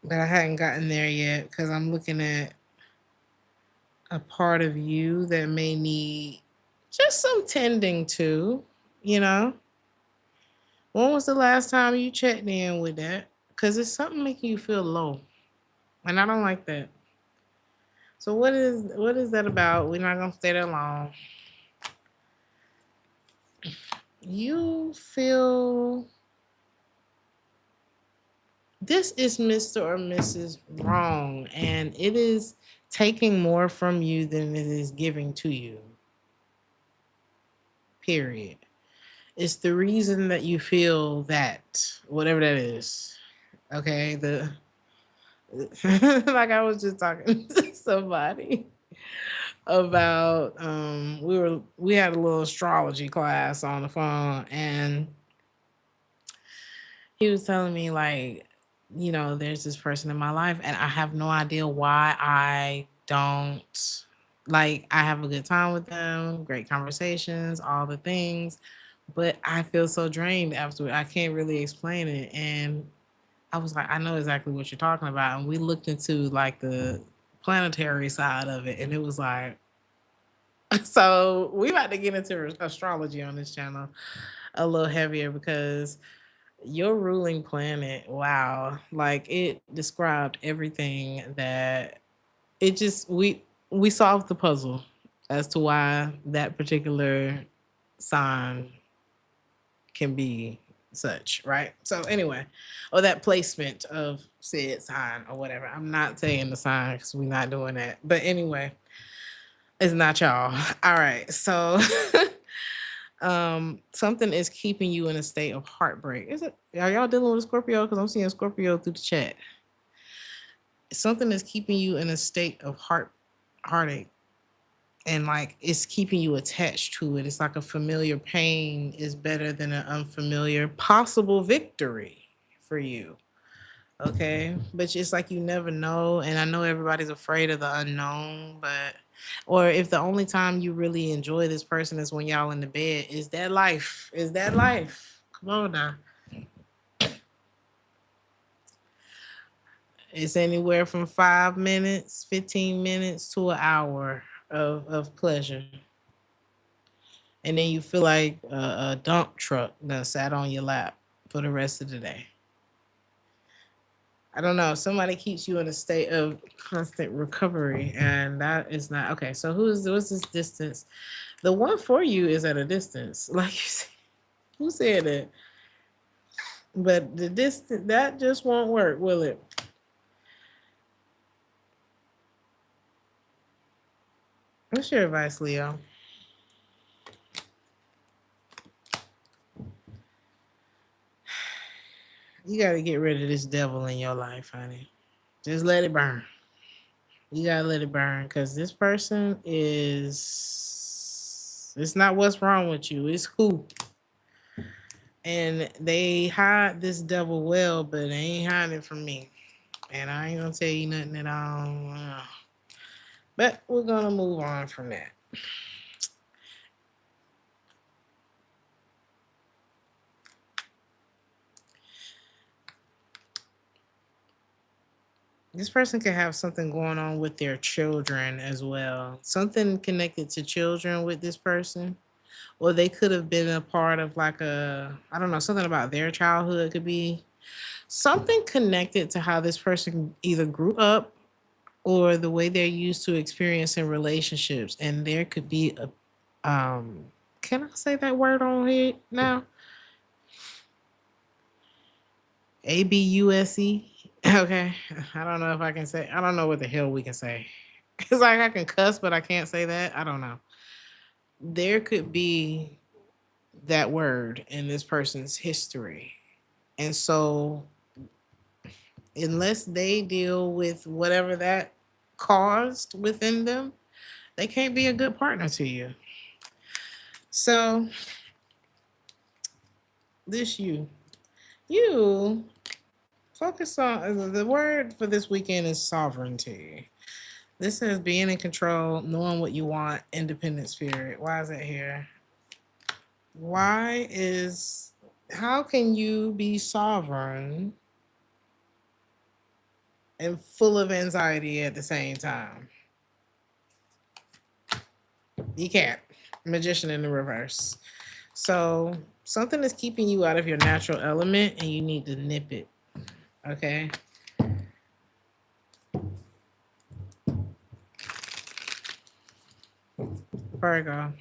but I hadn't gotten there yet because I'm looking at a part of you that may need just some tending to, you know? When was the last time you checked in with that? Because it's something making you feel low. And I don't like that. So what is that about? We're not gonna stay there long. You feel this is Mr. or Mrs. Wrong, and it is taking more from you than it is giving to you. Period. It's the reason that you feel that, whatever that is. Okay, the like I was just talking to somebody about we had a little astrology class on the phone, and he was telling me like, there's this person in my life and I have no idea why I don't, like, I have a good time with them, great conversations, all the things, but I feel so drained after. I can't really explain it. And I was like, I know exactly what you're talking about. And we looked into like the planetary side of it, and it was like, so we about to get into astrology on this channel a little heavier, because your ruling planet, wow, like it described everything that it just we solved the puzzle as to why that particular sign can be such, right? So anyway, or that placement of said sign or whatever. I'm not saying the sign because we're not doing that. But anyway, it's not y'all. All right. So something is keeping you in a state of heartbreak. Is it, are y'all dealing with a Scorpio? Because I'm seeing Scorpio through the chat. Something is keeping you in a state of heartache, and like it's keeping you attached to it. It's like a familiar pain is better than an unfamiliar possible victory for you. Okay, but it's like you never know, and I know everybody's afraid of the unknown, but or if the only time you really enjoy this person is when y'all in the bed, is that life? Is that life? Come on now. It's anywhere from 5 minutes, 15 minutes to an hour of pleasure. And then you feel like a dump truck that sat on your lap for the rest of the day. I don't know. Somebody keeps you in a state of constant recovery, and that is not okay. So what's this distance? The one for you is at a distance, like you said. Who said it? But the distance, that just won't work, will it? What's your advice, Leo? You got to get rid of this devil in your life, honey. Just let it burn. You gotta let it burn, because this person is, it's not what's wrong with you, it's who. And they hide this devil well, but they ain't hiding it from me. And I ain't gonna tell you nothing at all. But we're gonna move on from that. This person could have something going on with their children as well. Something connected to children with this person. Or they could have been a part of like I don't know, something about their childhood could be something connected to how this person either grew up or the way they're used to experiencing relationships. And there could be can I say that word on here now? ABUSE. Okay. I don't know if I can say, I don't know what the hell we can say. It's like I can cuss, but I can't say that. I don't know. There could be that word in this person's history. And so, unless they deal with whatever that caused within them, they can't be a good partner to you. So, this you focus on the word for this weekend is sovereignty. This is being in control, knowing what you want, independent spirit. Why is that here? How can you be sovereign and full of anxiety at the same time? You can't. Magician in the reverse. So something is keeping you out of your natural element, and you need to nip it. Okay. Virgo.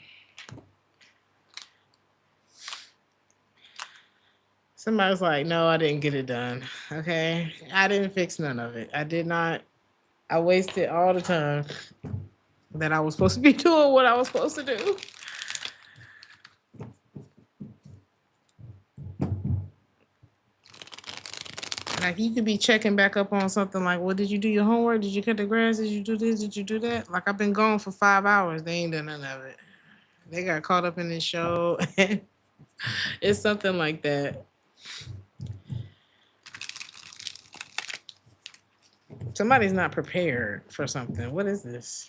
Somebody's like, no, I didn't get it done. Okay. I didn't fix none of it. I did not. I wasted all the time that I was supposed to be doing what I was supposed to do. Like you could be checking back up on something like, well, did you do your homework? Did you cut the grass? Did you do this? Did you do that? Like I've been gone for 5 hours. They ain't done none of it. They got caught up in this show. It's something like that. Somebody's not prepared for something. What is this?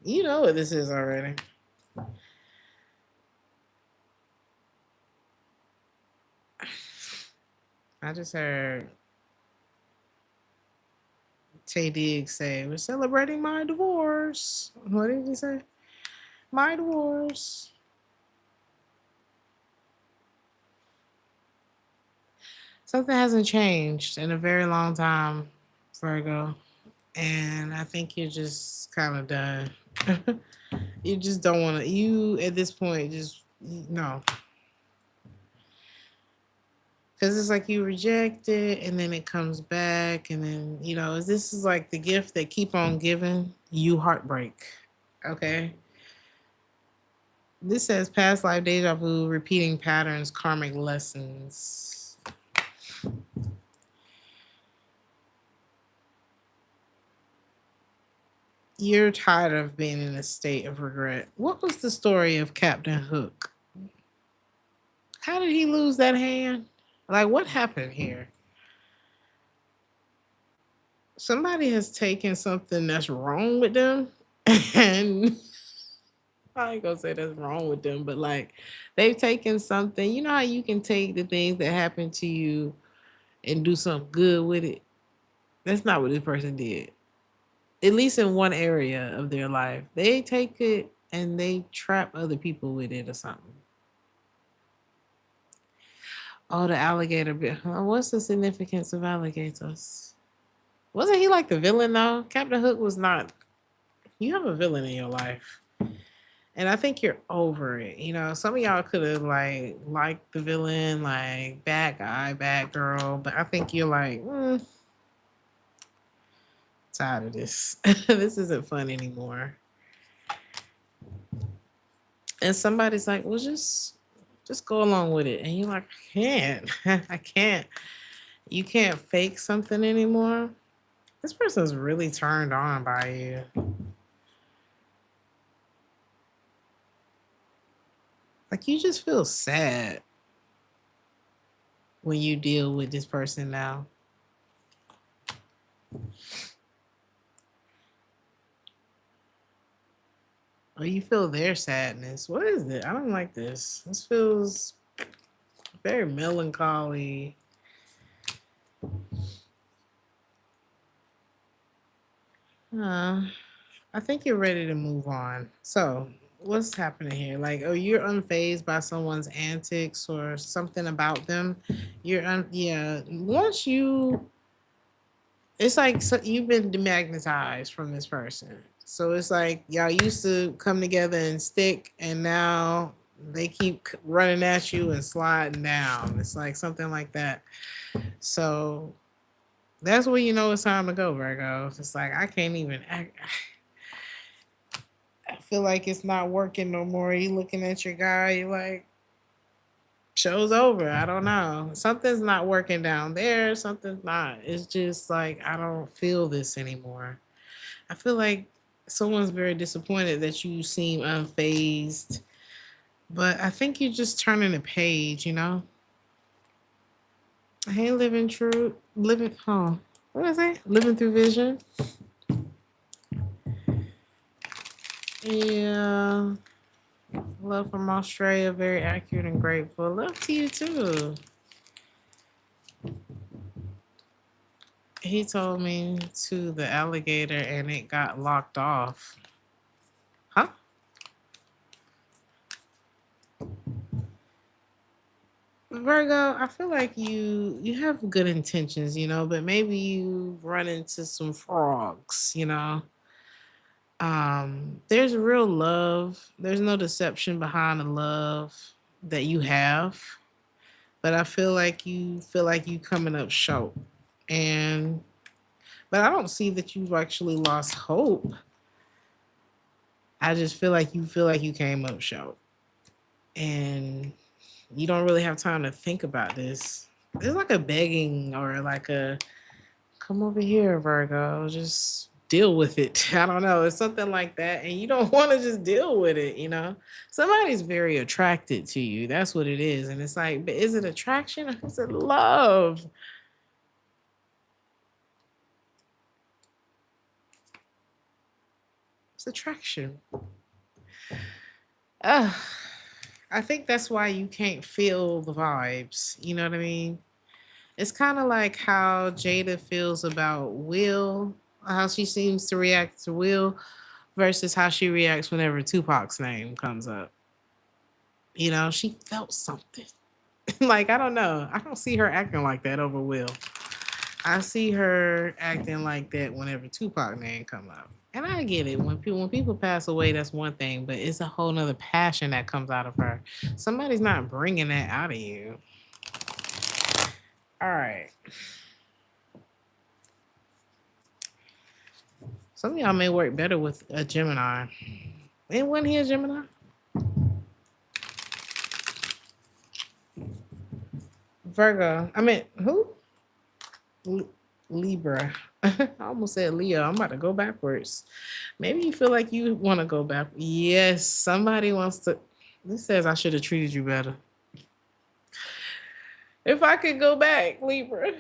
You know what this is already. I just heard Tay Diggs say, we're celebrating my divorce. What did he say? My divorce. Something hasn't changed in a very long time, Virgo. And I think you're just kind of done. You just don't want to, you at this point, just, no. Because it's like you reject it and then it comes back. And then, this is like the gift that keep on giving you heartbreak. Okay. This says past life deja vu, repeating patterns, karmic lessons. You're tired of being in a state of regret. What was the story of Captain Hook? How did he lose that hand? Like, what happened here? Somebody has taken something that's wrong with them, and I ain't gonna say that's wrong with them, but like they've taken something. You know how you can take the things that happen to you and do something good with it? That's not what this person did. At least in one area of their life. They take it and they trap other people with it or something. Oh, the alligator bit. What's the significance of alligators? Wasn't he like the villain though? Captain Hook was not. You have a villain in your life. And I think you're over it. Some of y'all could have liked the villain, like bad guy, bad girl, but I think you're like, tired of this. This isn't fun anymore. And somebody's like, well, just go along with it. And you're like, I can't. I can't. You can't fake something anymore. This person's really turned on by you. Like you just feel sad when you deal with this person now. Or you feel their sadness. What is it? I don't like this. This feels very melancholy. I think you're ready to move on. So, what's happening here? Like, oh, you're unfazed by someone's antics or something about them. Yeah. Once it's like you've been demagnetized from this person. So it's like y'all used to come together and stick, and now they keep running at you and sliding down. It's like something like that. So that's when you know it's time to go, Virgo. It's like I can't even. I feel like it's not working no more. You looking at your guy, you like, show's over. I don't know. Something's not working down there. Something's not. It's just like I don't feel this anymore. I feel like someone's very disappointed that you seem unfazed. But I think you're just turning a page. Hey, what is it? Living through vision. Yeah. Love from Australia, very accurate and grateful. Love to you too. He told me to the alligator and it got locked off. Huh? Virgo, I feel like you have good intentions, but maybe you run into some frogs. There's real love. There's no deception behind the love that you have. But I feel like you coming up short. And but I don't see that you've actually lost hope. I just feel like you came up short. And you don't really have time to think about this. It's like a begging or like a come over here, Virgo, just deal with it. I don't know. It's something like that. And you don't want to just deal with it. Somebody's very attracted to you. That's what it is. And it's like, but is it attraction or is it love? It's attraction. Ugh. I think that's why you can't feel the vibes. You know what I mean? It's kind of like how Jada feels about Will, how she seems to react to Will versus how she reacts whenever Tupac's name comes up. She felt something. Like, I don't know. I don't see her acting like that over Will. I see her acting like that whenever Tupac name come up. And I get it. When people pass away, that's one thing, but it's a whole nother passion that comes out of her. Somebody's not bringing that out of you. All right. Some of y'all may work better with a Gemini. And when he a Gemini? Virgo. I mean, who? Libra. I almost said Leo. I'm about to go backwards. Maybe you feel like you want to go back. Yes, somebody wants to. This says I should have treated you better. If I could go back, Libra.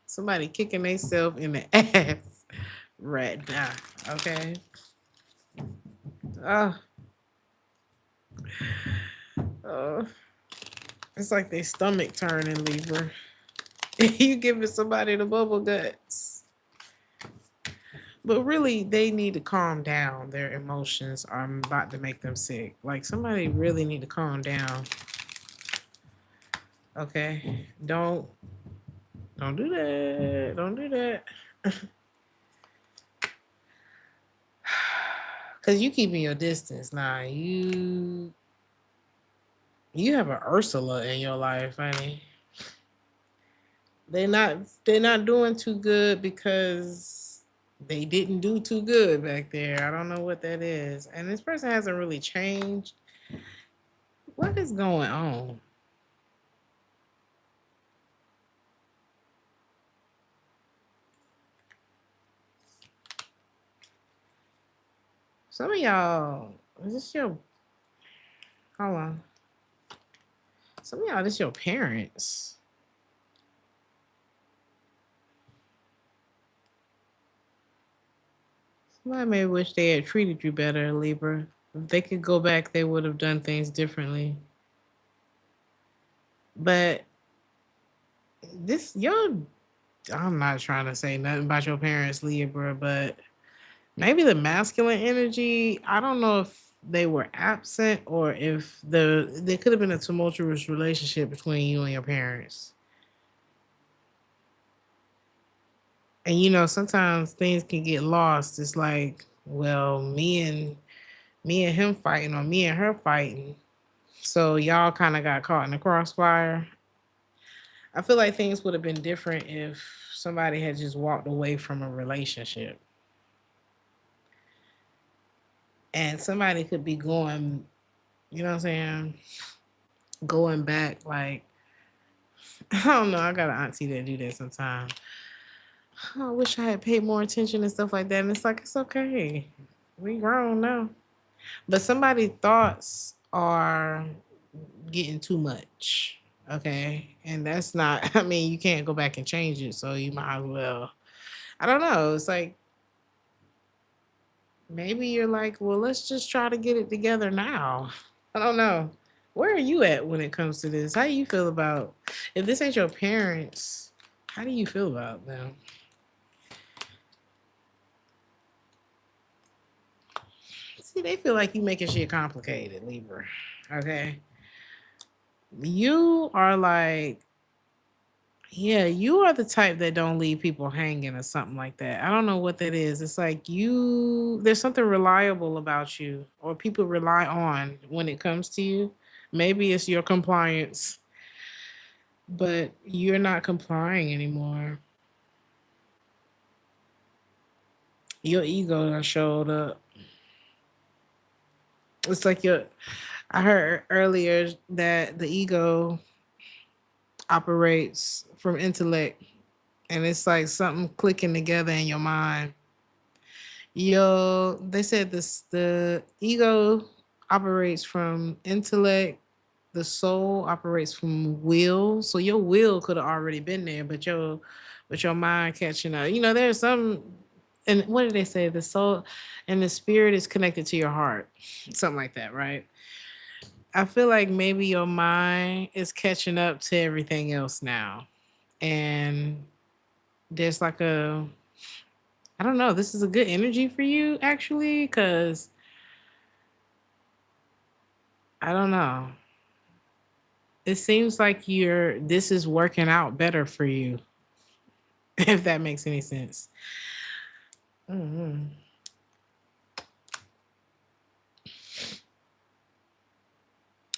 Somebody kicking themselves in the ass right now. Okay. Oh, oh. It's like their stomach turning, Libra. You giving somebody the bubble guts. But really, they need to calm down. Their emotions are about to make them sick. Like somebody really need to calm down. Okay, don't do that. Don't do that. Cause you keeping your distance. Nah, you have an Ursula in your life, honey. They're not doing too good because they didn't do too good back there. I don't know what that is. And this person hasn't really changed. What is going on? Some of y'all, is this your hold on. Some of y'all, this your parents. Somebody may wish they had treated you better, Libra. If they could go back, they would have done things differently. But this y'all, I'm not trying to say nothing about your parents, Libra, but maybe the masculine energy, I don't know if they were absent or if there could have been a tumultuous relationship between you and your parents. And sometimes things can get lost. It's like, well, me and him fighting or me and her fighting. So y'all kind of got caught in the crossfire. I feel like things would have been different if somebody had just walked away from a relationship. And somebody could be going, you know what I'm saying? Going back like I don't know. I got an auntie that do that sometimes. I wish I had paid more attention and stuff like that. And it's like it's okay. We grown now. But somebody's thoughts are getting too much. Okay. And that's not I mean, you can't go back and change it, so you might as well. I don't know. It's like maybe you're like, well, let's just try to get it together now. I don't know. Where are you at when it comes to this? How do you feel about if this ain't your parents? How do you feel about them? See, they feel like you making shit complicated, Libra. Okay, you are like, yeah, you are the type that don't leave people hanging or something like that. I don't know what that is. It's like you, there's something reliable about you, or people rely on when it comes to you. Maybe it's your compliance, but you're not complying anymore. Your ego done showed up. It's like your, I heard earlier that the ego operates from intellect, and it's like something clicking together in your mind. They said this, the ego operates from intellect, the soul operates from will. So your will could have already been there, but your mind catching up. You know, there's some, and what did they say? The soul and the spirit is connected to your heart. Something like that, right? I feel like maybe your mind is catching up to everything else now. And there's like a, I don't know, this is a good energy for you actually, because I don't know. It seems like this is working out better for you, if that makes any sense. Hmm.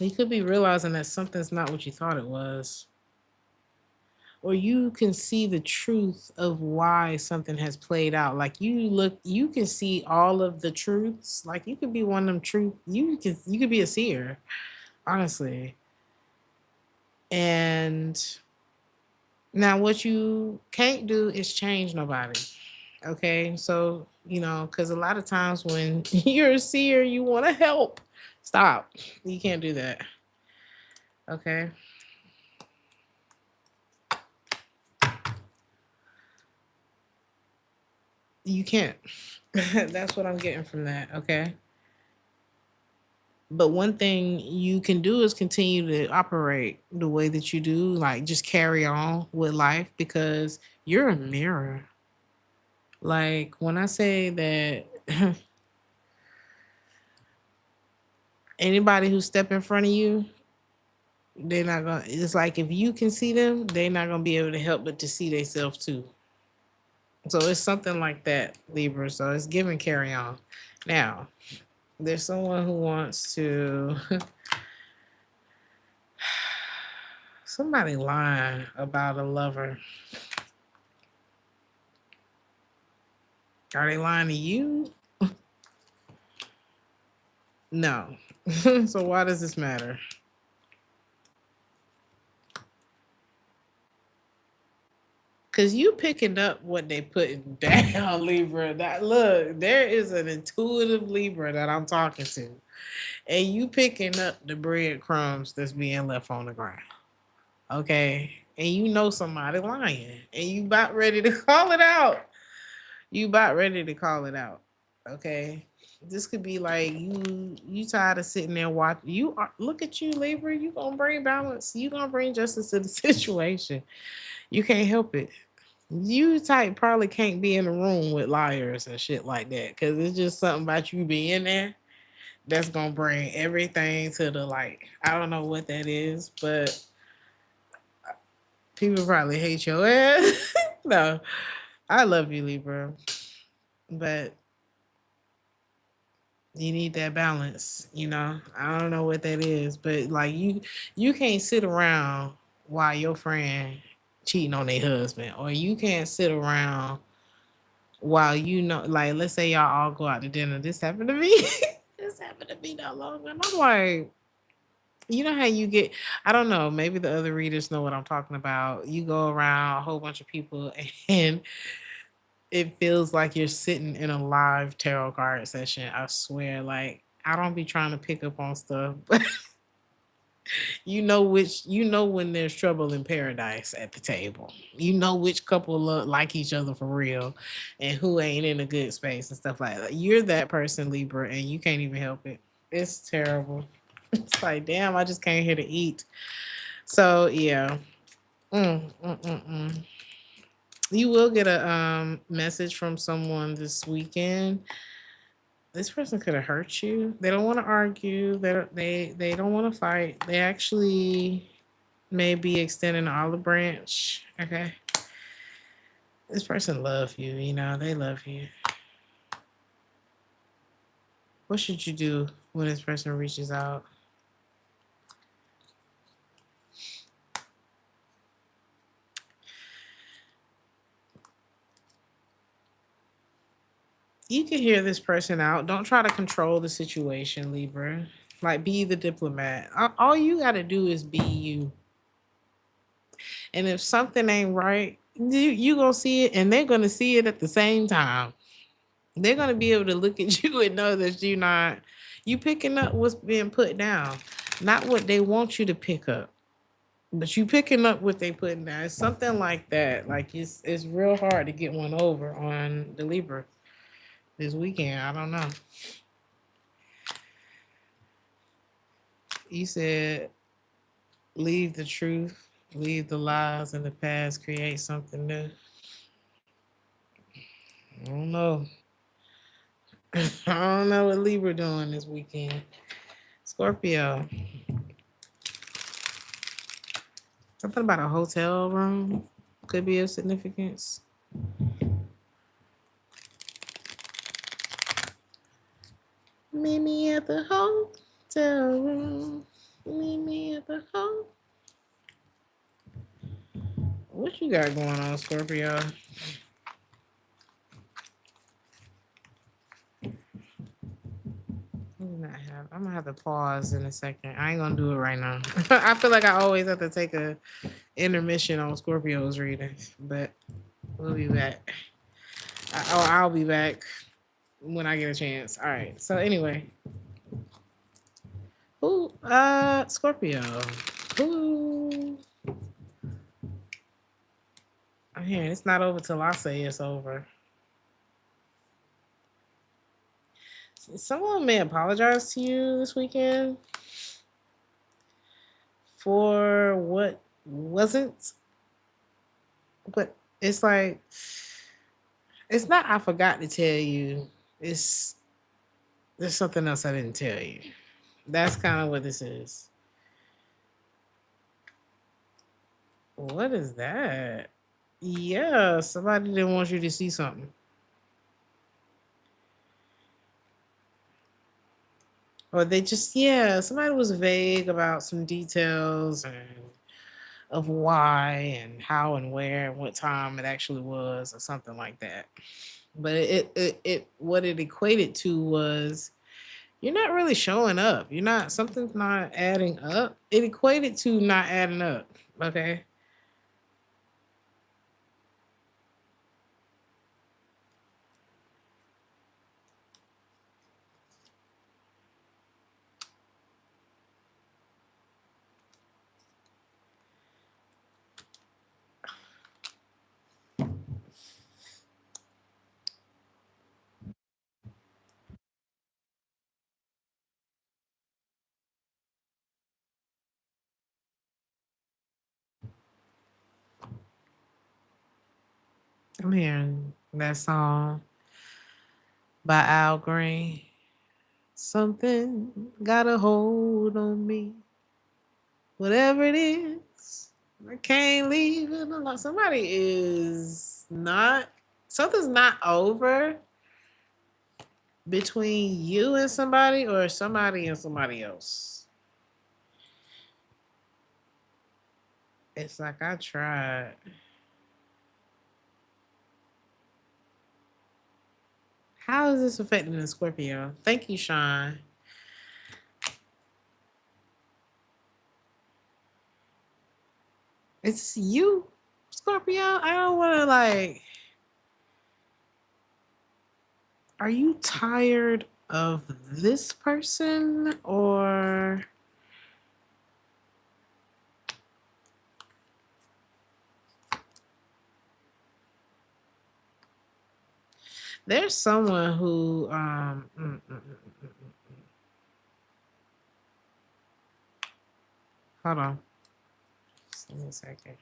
You could be realizing that something's not what you thought it was. Or you can see the truth of why something has played out. Like you can see all of the truths. Like you could be one of them truth. You could be a seer, honestly. And now what you can't do is change nobody. Okay, so because a lot of times when you're a seer, you want to help. Stop. You can't do that. Okay, you can't. That's what I'm getting from that. Okay, but one thing you can do is continue to operate the way that you do, like just carry on with life because you're a mirror. Like when I say that anybody who step in front of you, they're not gonna. It's like if you can see them, they're not gonna be able to help but to see themselves too. So it's something like that, Libra. So it's give and carry on. Now, there's someone who wants to somebody lying about a lover. Are they lying to you? No. So why does this matter? Cause you picking up what they putting down, Libra. That look, there is an intuitive Libra that I'm talking to, and you picking up the breadcrumbs that's being left on the ground. Okay, and you know somebody lying, and you about ready to call it out. You about ready to call it out. Okay, this could be like you tired of sitting there watching. You are look at you, Libra. You gonna bring balance. You gonna bring justice to the situation. You can't help it. You type probably can't be in a room with liars and shit like that because it's just something about you being there that's gonna bring everything to the light. I don't know what that is, but people probably hate your ass. No, I love you, Libra, but you need that balance. I don't know what that is, but like you can't sit around while your friend cheating on their husband, or you can't sit around while like let's say y'all all go out to dinner. This happened to me. This happened to me not long ago. And I'm like, you know how you get, I don't know, maybe the other readers know what I'm talking about. You go around a whole bunch of people and it feels like you're sitting in a live tarot card session. I swear, like I don't be trying to pick up on stuff, but when there's trouble in paradise at the table. You know which couple look like each other for real and who ain't in a good space and stuff like that. You're that person, Libra, and you can't even help it. It's terrible. It's like, damn, I just came here to eat. So yeah. Mm, mm, mm, mm. You will get a message from someone this weekend. This person could have hurt you. They don't want to argue. They don't want to fight. They actually may be extending the olive branch. Okay. This person love you, you know, they love you. What should you do when this person reaches out? You can hear this person out. Don't try to control the situation, Libra. Like, be the diplomat. All you got to do is be you. And if something ain't right, you going to see it and they're going to see it at the same time. They're going to be able to look at you and know that you picking up what's being put down, not what they want you to pick up. But you picking up what they putting down. It's something like that. Like it's real hard to get one over on the Libra this weekend. I don't know. You said leave the truth, leave the lies in the past, create something new. I don't know. I don't know what Libra doing this weekend. Scorpio. Something about a hotel room could be of significance. Meet me at the hotel room. Meet me at the hotel. What you got going on, Scorpio? I'm gonna have to pause in a second. I ain't gonna do it right now. I feel like I always have to take a intermission on Scorpio's readings, but we'll be back. I'll be back when I get a chance. All right. So anyway, who? Scorpio. Who? I'm hearing it's not over till I say it's over. Someone may apologize to you this weekend for what wasn't, but it's like it's not. I forgot to tell you. It's there's something else I didn't tell you. That's kind of what this is. What is that? Yeah, somebody didn't want you to see something. Or they just, yeah, somebody was vague about some details and of why and how and where and what time it actually was or something like that. But it what it equated to was you're not really showing up. You're not, something's not adding up. It equated to not adding up. Okay. I'm hearing that song by Al Green. Something got a hold on me. Whatever it is, I can't leave it alone. Somebody is not, something's not over between you and somebody or somebody and somebody else. It's like I tried. How is this affecting the Scorpio? Thank you, Sean. It's you, Scorpio. I don't want to like. Are you tired of this person or there's someone who Hold on. Just give me a second.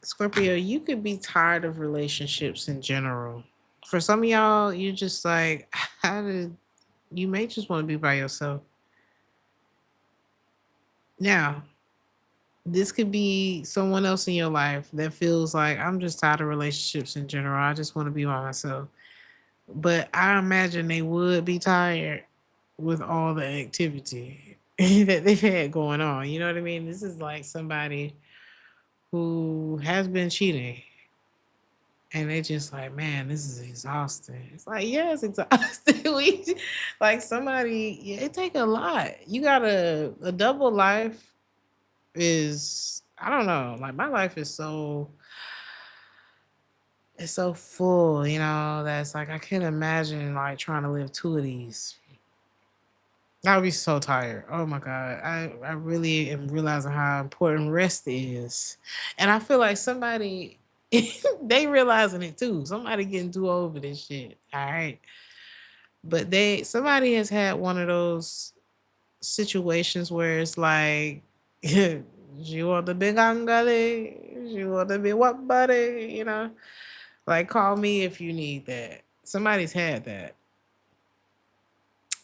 Scorpio, you could be tired of relationships in general. For some of y'all, you're just like, how did you may just want to be by yourself. Now, this could be someone else in your life that feels like I'm just tired of relationships in general. I just want to be by myself. But I imagine they would be tired with all the activity that they've had going on. You know what I mean? This is like somebody who has been cheating and they just like, man, this is exhausting. It's like, yeah, it's exhausting. Like somebody, yeah, it take a lot. You got a double life is, I don't know, like my life is so, it's so full, that's like I can't imagine like trying to live two of these. I would be so tired. Oh my God. I really am realizing how important rest is. And I feel like somebody they realizing it too. Somebody getting too over this shit. All right. But somebody has had one of those situations where it's like you want to be gangale, you want to be what buddy, Like call me if you need that. Somebody's had that.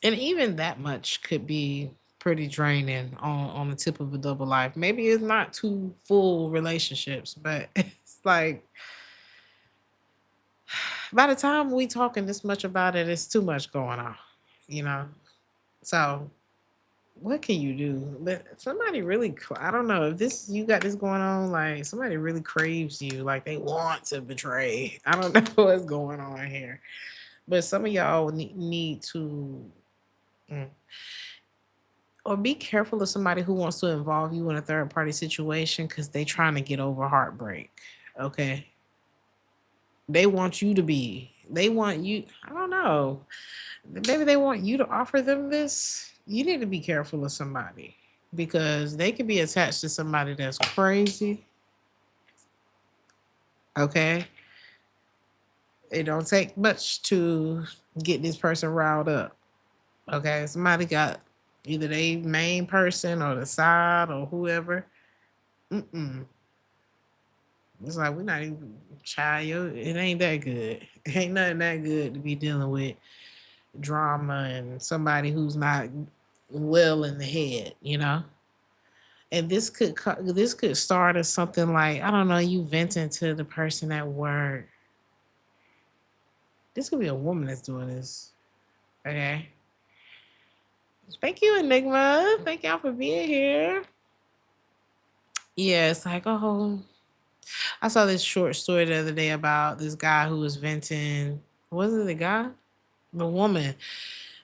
And even that much could be pretty draining on the tip of a double life. Maybe it's not two full relationships, but it's like by the time we talking this much about it, it's too much going on, you know. So what can you do? But somebody really, I don't know if this you got this going on. Like somebody really craves you, like they want to betray. I don't know what's going on here, but some of y'all need to. mm, or be careful of somebody who wants to involve you in a third party situation because they trying to get over heartbreak. Okay. They want you to be. They want you. I don't know. Maybe they want you to offer them this. You need to be careful of somebody because they could be attached to somebody that's crazy. Okay. It don't take much to get this person riled up. Okay. Somebody got either they main person or the side or whoever. Mm-mm. It's like we're not even child. It ain't that good. It ain't nothing that good to be dealing with drama and somebody who's not well in the head. And this could start as something like I don't know. You venting to the person at work. This could be a woman that's doing this. Okay. Thank you, Enigma. Thank y'all for being here. Yeah, it's like I saw this short story the other day about this guy who was venting. Was it the guy? The woman.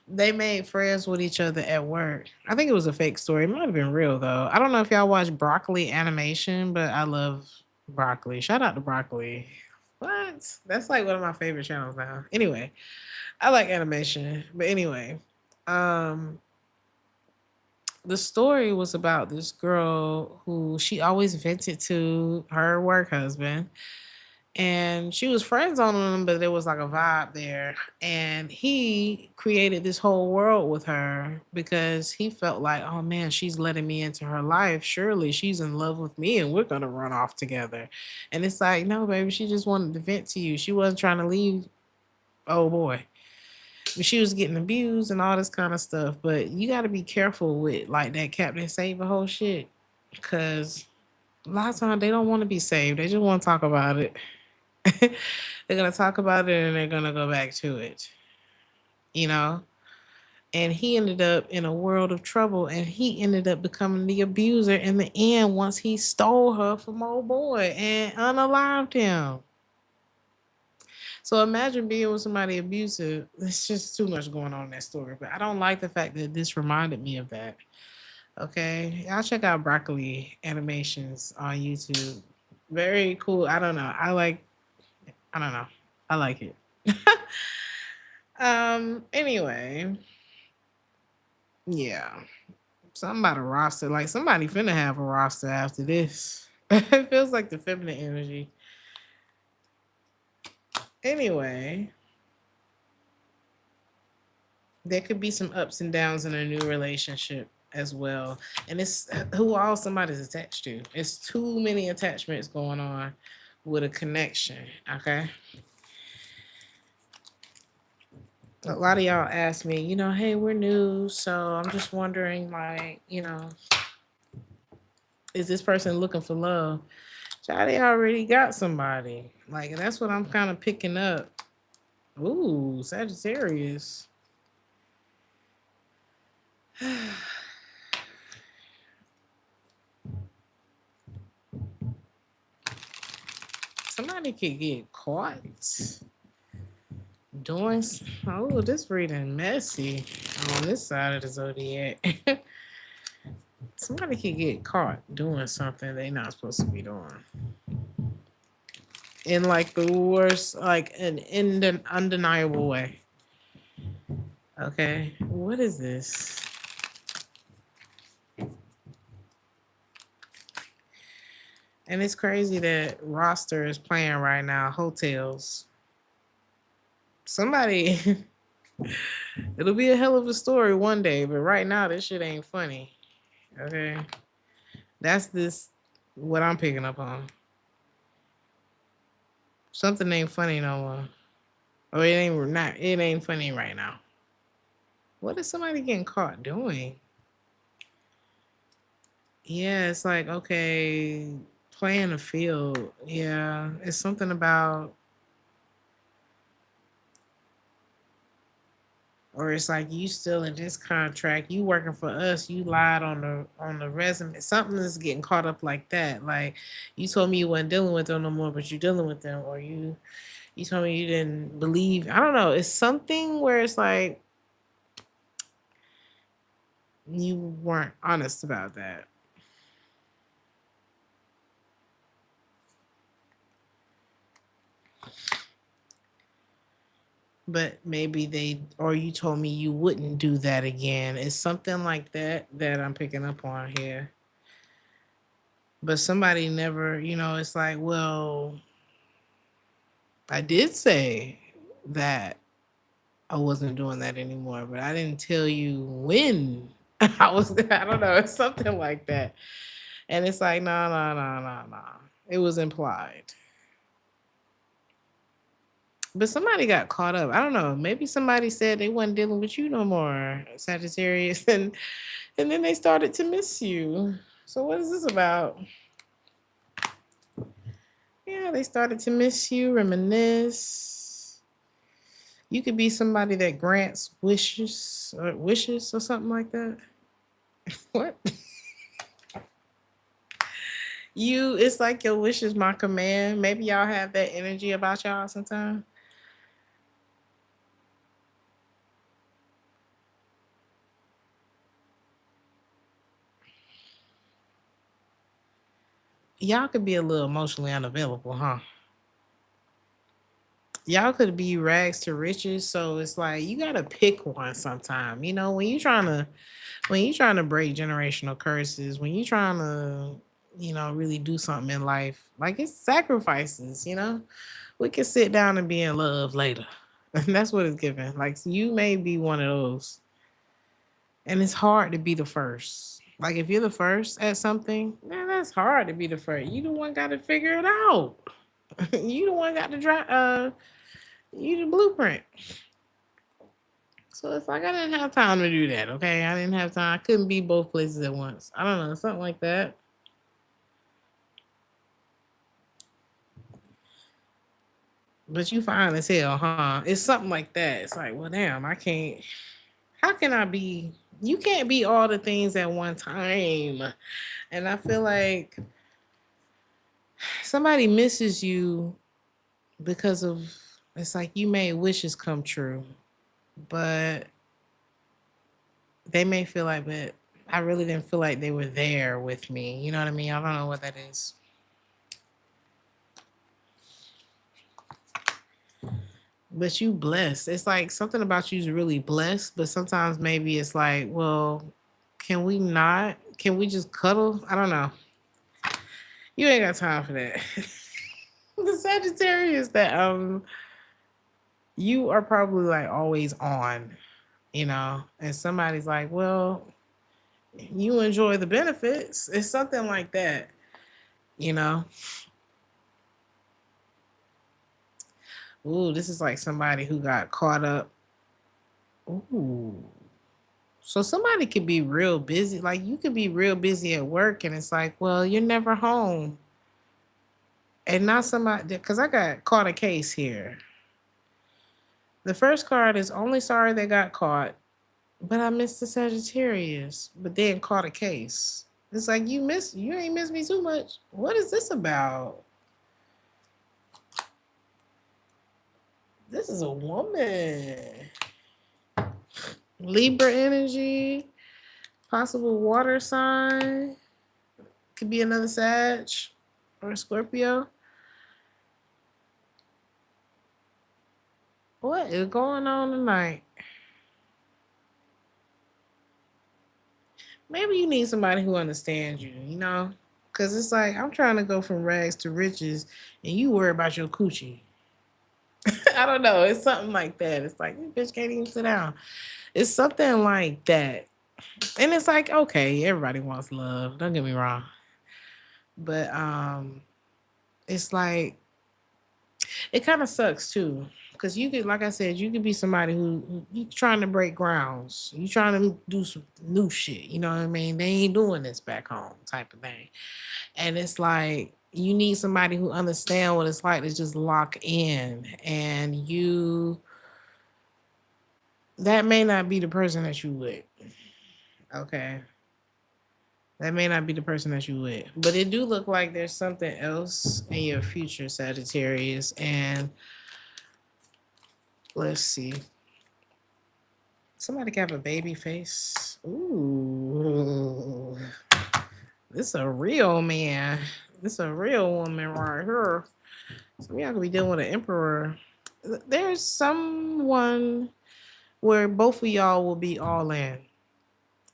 They made friends with each other at work. I think it was a fake story. It might have been real though. I don't know if y'all watch Broccoli Animation, but I love Broccoli. Shout out to Broccoli. What? That's like one of my favorite channels now. Anyway, I like animation. But anyway, um the story was about this girl who she always vented to her work husband and she was friends on him, but there was like a vibe there. And he created this whole world with her because he felt like, oh man, she's letting me into her life. Surely she's in love with me and we're gonna run off together. And it's like, no, baby, she just wanted to vent to you. She wasn't trying to leave. Oh boy. But she was getting abused and all this kind of stuff. But you got to be careful with like that Captain Save a whole shit because a lot of times they don't want to be saved. They just want to talk about it. They're gonna talk about it and they're gonna go back to it, you know. And he ended up in a world of trouble, and he ended up becoming the abuser in the end once he stole her from old boy and unalived him. So imagine being with somebody abusive. There's just too much going on in that story. But I don't like the fact that this reminded me of that. Okay, y'all check out Broccoli Animations on YouTube. Very cool. I don't know. I don't know. I like it. Anyway, yeah. Something about a roster. Like somebody finna have a roster after this. It feels like the feminine energy. Anyway, there could be some ups and downs in a new relationship as well. And it's who all somebody's attached to. It's too many attachments going on with a connection. Okay. A lot of y'all ask me, hey, we're new. So I'm just wondering, like, is this person looking for love? Child, they already got somebody. Like, that's what I'm kind of picking up. Ooh, Sagittarius. Somebody could get caught doing. Oh, this reading messy on this side of the zodiac. Somebody could get caught doing something they not supposed to be doing. In like the worst, like in the undeniable way. Okay, what is this? And it's crazy that roster is playing right now. Hotels. Somebody, it'll be a hell of a story one day, but right now this shit ain't funny. Okay, that's this. What I'm picking up on. Something ain't funny no more. Or it ain't not. It ain't funny right now. What is somebody getting caught doing? Yeah, it's like, okay, playing the field. Yeah, it's something about, or it's like you still in this contract, you working for us, you lied on the resume. Something is getting caught up like that. Like, you told me you wasn't dealing with them no more, but you dealing with them, or you told me you didn't believe. I don't know. It's something where it's like you weren't honest about that. But maybe they, or you told me you wouldn't do that again. It's something like that that I'm picking up on here. But somebody never, it's like, well, I did say that I wasn't doing that anymore, but I didn't tell you when I was, I don't know, it's something like that. And it's like, no, no, no, no, no. It was implied. But somebody got caught up. I don't know. Maybe somebody said they wasn't dealing with you no more, Sagittarius, and then they started to miss you. So what is this about? Yeah, they started to miss you, reminisce. You could be somebody that grants wishes or something like that. What? It's like your wish is my command. Maybe y'all have that energy about y'all sometimes. Y'all could be a little emotionally unavailable, huh? Y'all could be rags to riches, so it's like you gotta pick one sometime. When you trying to break generational curses, when you trying to, really do something in life, like it's sacrifices. We can sit down and be in love later. And that's what it's given. Like, you may be one of those. And it's hard to be the first. Like, if you're the first at something, man, that's hard to be the first. You the one got to figure it out. You the one got to drive. You the blueprint. So it's like I didn't have time to do that. Okay, I didn't have time. I couldn't be both places at once. I don't know, something like that. But you fine as hell, huh? It's something like that. It's like, well, damn, I can't. How can I be? You can't be all the things at one time. And I feel like somebody misses you because of, it's like you made wishes come true, but they may feel like, but I really didn't feel like they were there with me. You know what I mean? I don't know what that is. But you blessed. It's like something about you is really blessed, but sometimes maybe it's like, well, can we not? Can we just cuddle? I don't know. You ain't got time for that. The Sagittarius that You are probably like always on, and somebody's like, well, you enjoy the benefits. It's something like that, you know. Ooh, this is like somebody who got caught up. Ooh. So somebody could be real busy. Like you could be real busy at work and it's like, well, you're never home. And not somebody, because I got caught a case here. The first card is only sorry they got caught, but I missed the Sagittarius, but then caught a case. It's like you ain't missed me too much. What is this about? This is a woman. Libra energy, possible water sign. Could be another Sag or a Scorpio. What is going on tonight? Maybe you need somebody who understands you, Because it's like, I'm trying to go from rags to riches and you worry about your coochie. I don't know. It's something like that. It's like, this bitch can't even sit down. It's something like that. And it's like, okay, everybody wants love. Don't get me wrong. But it's like, it kind of sucks too. Because you could, like I said, you could be somebody who you trying to break grounds. You trying to do some new shit. You know what I mean? They ain't doing this back home type of thing. And it's like, you need somebody who understand what it's like to just lock in. And that may not be the person that you with. Okay. That may not be the person that you with. But it do look like there's something else in your future, Sagittarius. And let's see. Somebody got a baby face. Ooh. This a real man. This a real woman right here. So we are gonna be dealing with an emperor. There's someone where both of y'all will be all in.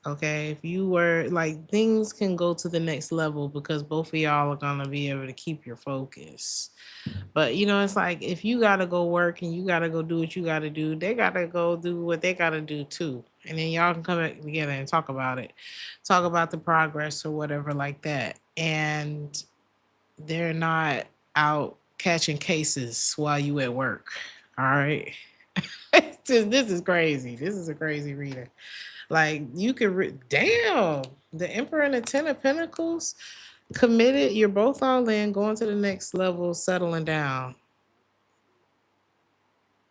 Okay. If you were like, things can go to the next level because both of y'all are gonna be able to keep your focus. But it's like, if you gotta go work and you gotta go do what you gotta do, they gotta go do what they gotta do too. And then y'all can come back together and talk about it. Talk about the progress or whatever like that. And they're not out catching cases while you at work. All right. This is crazy. This is a crazy reading. Like you could damn, the Emperor and the Ten of Pentacles, committed. You're both all in, going to the next level, settling down.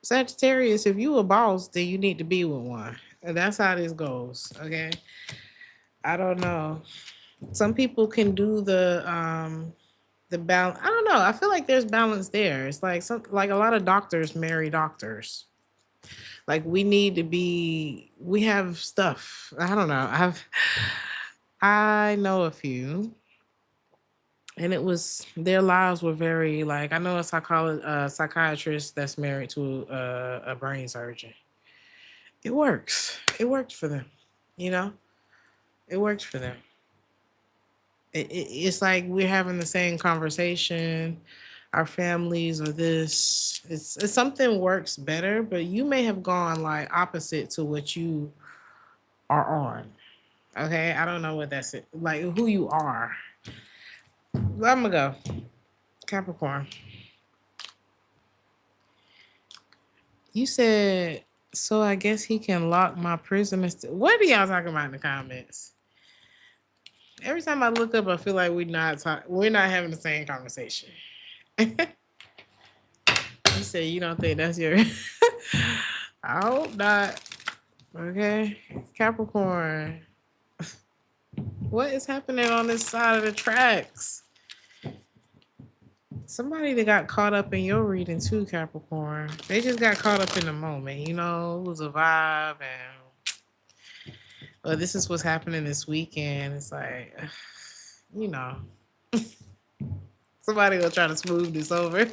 Sagittarius, if you a boss, then you need to be with one. And that's how this goes. Okay. I don't know. Some people can do the balance. I don't know. I feel like there's balance there. It's like a lot of doctors marry doctors. Like we have stuff. I don't know. I know a few. And their lives were very, like, I know a psychiatrist that's married to a brain surgeon. It works. It works for them. You know, it works for them. It's like we're having the same conversation. Our families or this. It's something works better, but you may have gone like opposite to what you are on. Okay, I don't know what that's it. Like who you are. I'm gonna go Capricorn. You said, so I guess he can lock my prisoners. What are y'all talking about in the comments? Every time I look up, I feel like we're not having the same conversation. You said you don't think that's your. I hope not. Okay, Capricorn. What is happening on this side of the tracks? Somebody that got caught up in your reading too, Capricorn. They just got caught up in the moment. It was a vibe, and this is what's happening this weekend. It's like, somebody will try to smooth this over.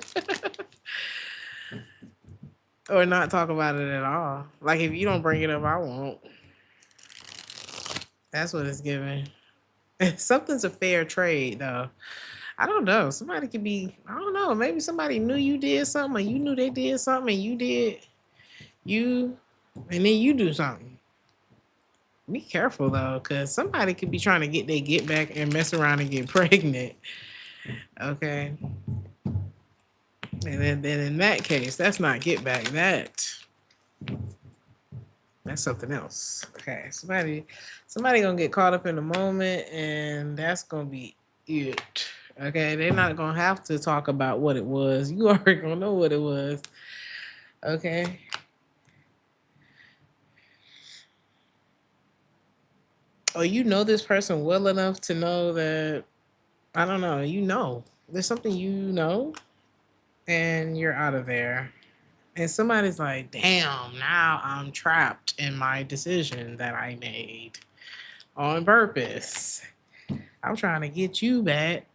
Or not talk about it at all. Like if you don't bring it up, I won't. That's what it's giving. Something's a fair trade though. I don't know. Somebody could be, I don't know, maybe somebody knew you did something or you knew they did something and you did you and then you do something. Be careful though, because somebody could be trying to get their get back and mess around and get pregnant. Okay. And then in that case, that's not get back. That's something else. Okay. Somebody gonna get caught up in the moment and that's gonna be it. Okay. They're not gonna have to talk about what it was. You already gonna know what it was. Okay. Or you know this person well enough to know that I don't know, there's something and you're out of there. And somebody's like, damn, now I'm trapped in my decision that I made on purpose. I'm trying to get you back.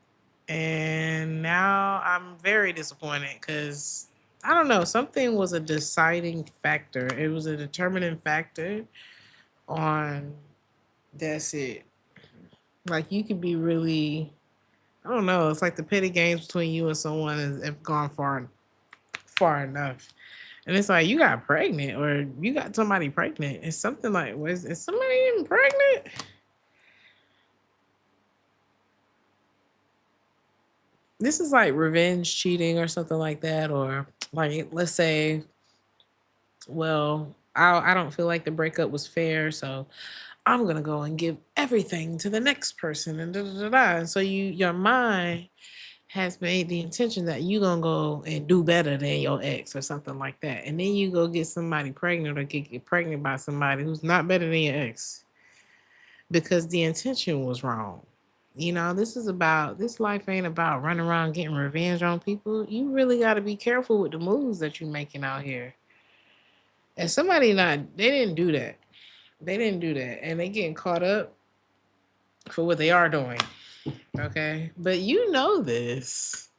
And now I'm very disappointed because I don't know, something was a deciding factor. It was a determining factor on that's it. Like you could be really, I don't know, it's like the petty games between you and someone have gone far enough. And it's like you got pregnant or you got somebody pregnant. It's something like, is somebody even pregnant? This is like revenge cheating or something like that. Or like, let's say, well, I don't feel like the breakup was fair. So I'm going to go and give everything to the next person. And da da da da. And so your mind has made the intention that you gonna go and do better than your ex or something like that. And then you go get somebody pregnant or get pregnant by somebody who's not better than your ex because the intention was wrong. This life ain't about running around getting revenge on people. You really got to be careful with the moves that you're making out here. And they didn't do that. They didn't do that. And they getting caught up for what they are doing. Okay. But you know this.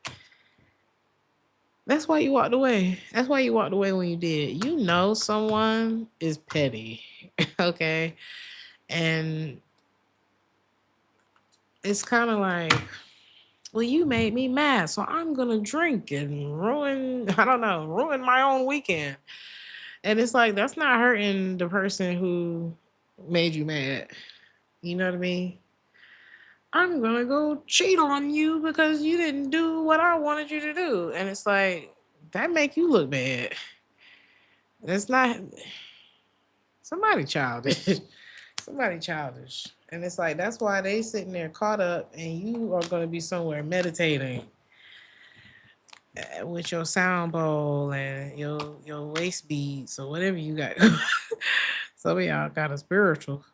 That's why you walked away. That's why you walked away when you did. You know someone is petty. Okay. And it's kind of like, well, you made me mad, so I'm gonna drink and ruin my own weekend. And it's like that's not hurting the person who made you mad. You know what I mean? I'm gonna go cheat on you because you didn't do what I wanted you to do. And it's like that make you look bad. It's not somebody childish. Somebody childish. And it's like that's why they sitting there caught up and you are gonna be somewhere meditating with your sound bowl and your waist beads or whatever you got. Some of y'all got a spiritual.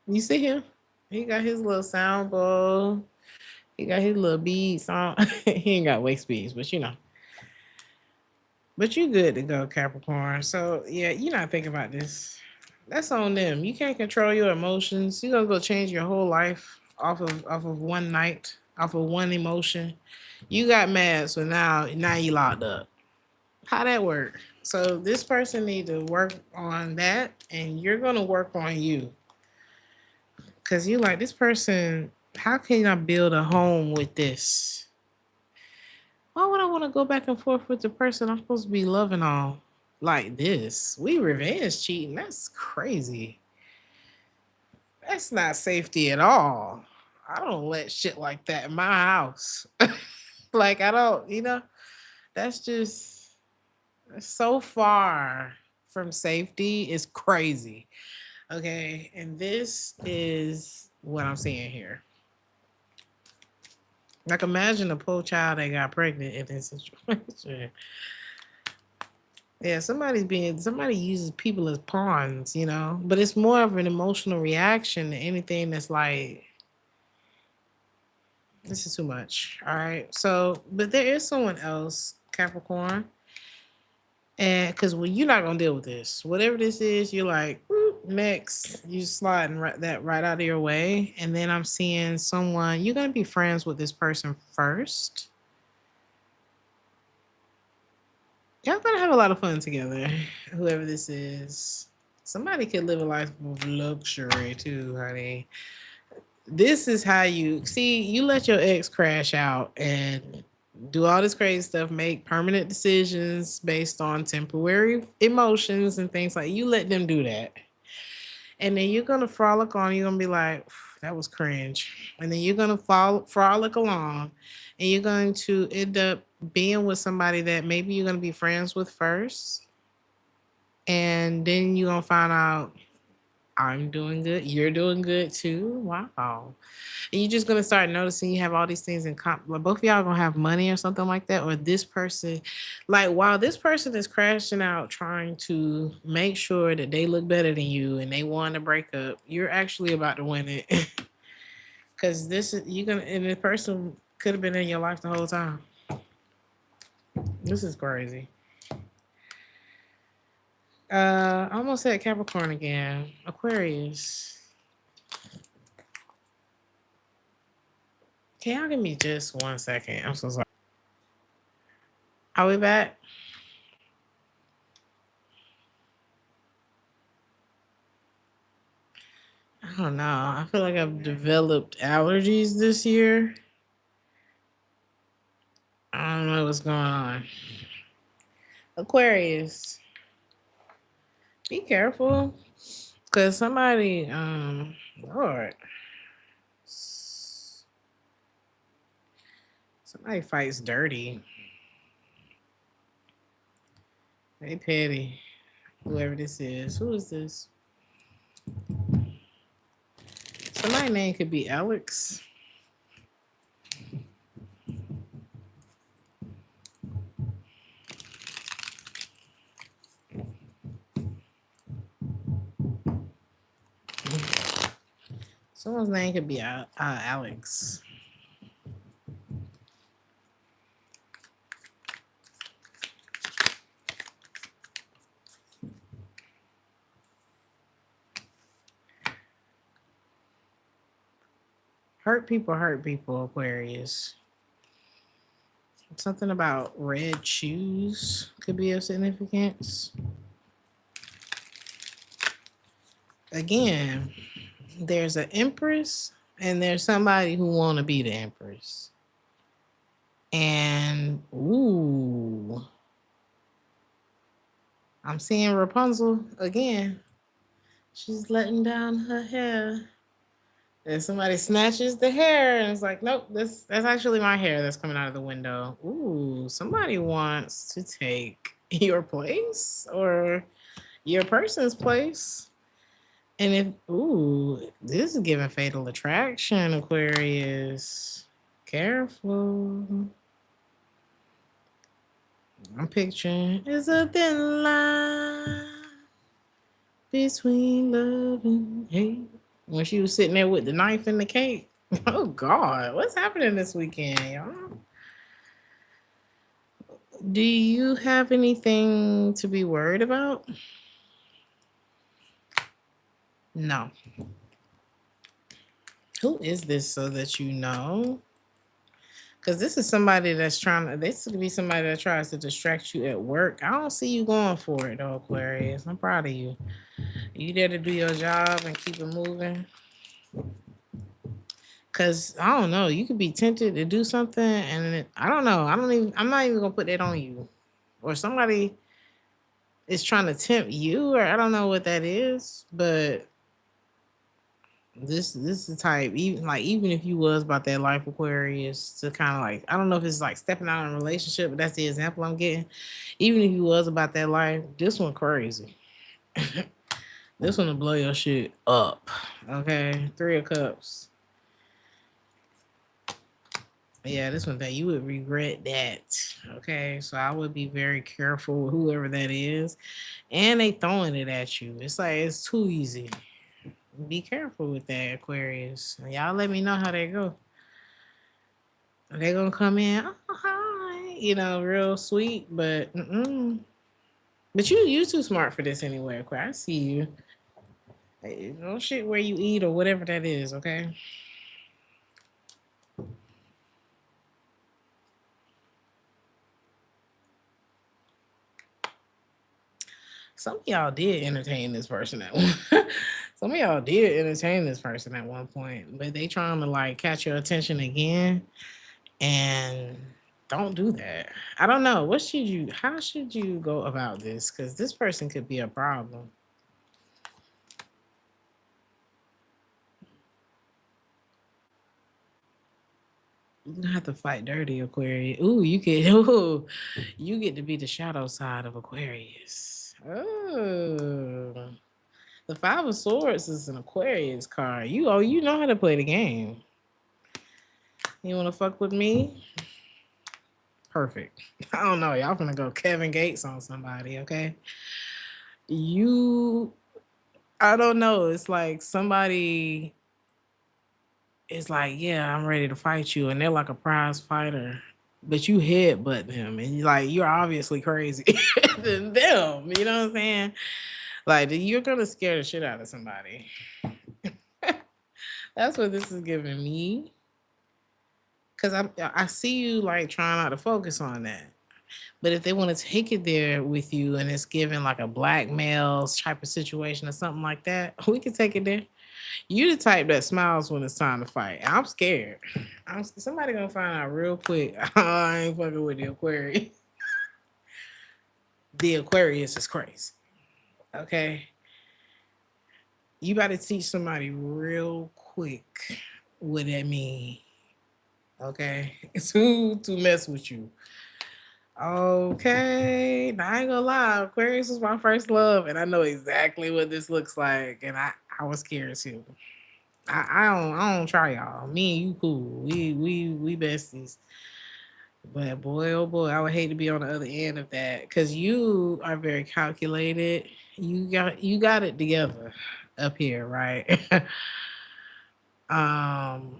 You see him? He got his little sound bowl. He got his little beads on. He ain't got waist beads, but you know. But you good to go, Capricorn. So yeah, you're not thinking about this. That's on them. You can't control your emotions. You're gonna go change your whole life off of one night, off of one emotion. You got mad, so now you locked up. How that work? So this person need to work on that, and you're gonna work on you. Cause you like this person. How can I build a home with this? Why would I want to go back and forth with the person I'm supposed to be loving on like this? We revenge cheating. That's crazy. That's not safety at all. I don't let shit like that in my house. Like I don't, that's just so far from safety. It's crazy. Okay. And this is what I'm seeing here. Like imagine a poor child that got pregnant in this situation. Yeah, somebody uses people as pawns, but it's more of an emotional reaction than anything that's like this is too much. All right. So, but there is someone else, Capricorn. And because you're not gonna deal with this. Whatever this is, you're like, next. You sliding that right out of your way. And then I'm seeing someone, you're gonna be friends with this person first. Y'all gonna have a lot of fun together, whoever this is. Somebody could live a life of luxury too, honey. This is how you see you let your ex crash out and do all this crazy stuff, make permanent decisions based on temporary emotions and things like you let them do that. And then you're gonna frolic on, you're gonna be like, that was cringe. And then you're gonna frolic along and you're going to end up being with somebody that maybe you're gonna be friends with first. And then you're gonna find out I'm doing good, you're doing good too. Wow. And you're just gonna start noticing you have all these things in common. Like both of y'all gonna have money or something like that, or this person, like while this person is crashing out trying to make sure that they look better than you and they want to break up, you're actually about to win it. Because this is you're gonna and the person could have been in your life the whole time. This is crazy. I almost said Capricorn again. Aquarius. Can y'all give me just 1 second? I'm so sorry. Are we back? I don't know. I feel like I've developed allergies this year. I don't know what's going on. Aquarius, be careful. Cause somebody, Lord, somebody fights dirty. They petty. Whoever this is. Who is this? Somebody's name could be Alex. Someone's name could be Alex. Hurt people, Aquarius. Something about red shoes could be of significance. Again, there's an empress and there's somebody who want to be the empress. And ooh, I'm seeing Rapunzel again. She's letting down her hair. And somebody snatches the hair and it's like, nope, that's actually my hair that's coming out of the window. Ooh, somebody wants to take your place or your person's place. And if this is giving fatal attraction, Aquarius. Careful. I'm picturing it's a thin line between love and hate. When she was sitting there with the knife and the cake. Oh God, what's happening this weekend, y'all? Do you have anything to be worried about? No. Who is this so that you know? Because this is somebody that's trying to, this could be somebody that tries to distract you at work. I don't see you going for it, though, Aquarius. I'm proud of you. You there to do your job and keep it moving? Because I don't know, you could be tempted to do something and I don't know. I'm not even going to put that on you. Or somebody is trying to tempt you, or I don't know what that is, but this is the type, even if you was about that life, Aquarius, to kind of like, I don't know if it's like stepping out in a relationship, but that's the example I'm getting. Even if you was about that life, this one crazy. This one will blow your shit up. Okay, 3 of Cups. Yeah, this one that you would regret that. Okay, so I would be very careful with whoever that is, and they throwing it at you. It's like it's too easy. Be careful with that, Aquarius. Y'all let me know how they go. They gonna come in, oh, hi, real sweet, but but you too smart for this anyway, Aquarius. I see you. Hey, don't shit where you eat or whatever that is, okay? Some of y'all did entertain this person at one. Some of y'all did entertain this person at one point, but they trying to like catch your attention again, and don't do that. I don't know. How should you go about this? Because this person could be a problem. You're gonna have to fight dirty, Aquarius. Ooh, you get to be the shadow side of Aquarius. Oh. The Five of Swords is an Aquarius card. You know how to play the game. You wanna fuck with me? Perfect. I don't know. Y'all gonna go Kevin Gates on somebody, okay? You I don't know. It's like somebody is like, yeah, I'm ready to fight you, and they're like a prize fighter. But you headbutt them, and you're obviously crazy than them. You know what I'm saying? Like you're gonna scare the shit out of somebody. That's what this is giving me. Cause I see you like trying not to focus on that. But if they want to take it there with you and it's given like a blackmail type of situation or something like that, we can take it there. You the type that smiles when it's time to fight. I'm scared. Somebody gonna find out real quick. I ain't fucking with the Aquarius. The Aquarius is crazy. Okay. You got to teach somebody real quick what that mean. Okay. To mess with you. Okay. Now, I ain't gonna lie. Aquarius was my first love, and I know exactly what this looks like. And I was scared too. I don't try y'all. Me and you cool. We besties. But boy, oh boy, I would hate to be on the other end of that because you are very calculated. You got it together up here, right? um,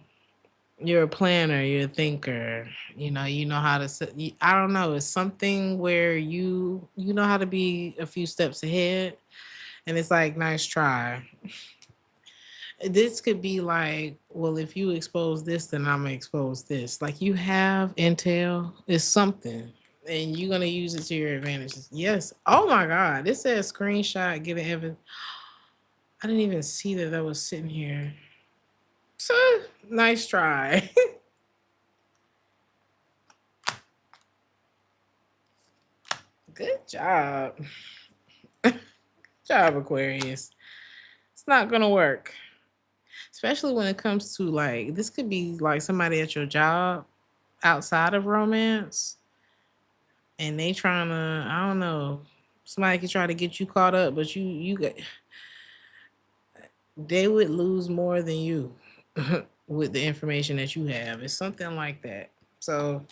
you're a planner. You're a thinker. You know how to. I don't know. It's something where you know how to be a few steps ahead, and it's like nice try. This could be like, well, if you expose this, then I'm gonna expose this. Like you have intel, it's something, and you're gonna use it to your advantages. Yes. Oh my God, this says screenshot giving evidence. I didn't even see that was sitting here. So nice try. Good job. Good job, Aquarius. It's not gonna work. Especially when it comes to like this could be like somebody at your job outside of romance and they trying to, I don't know, somebody could try to get you caught up, but you got, they would lose more than you with the information that you have. It's something like that. So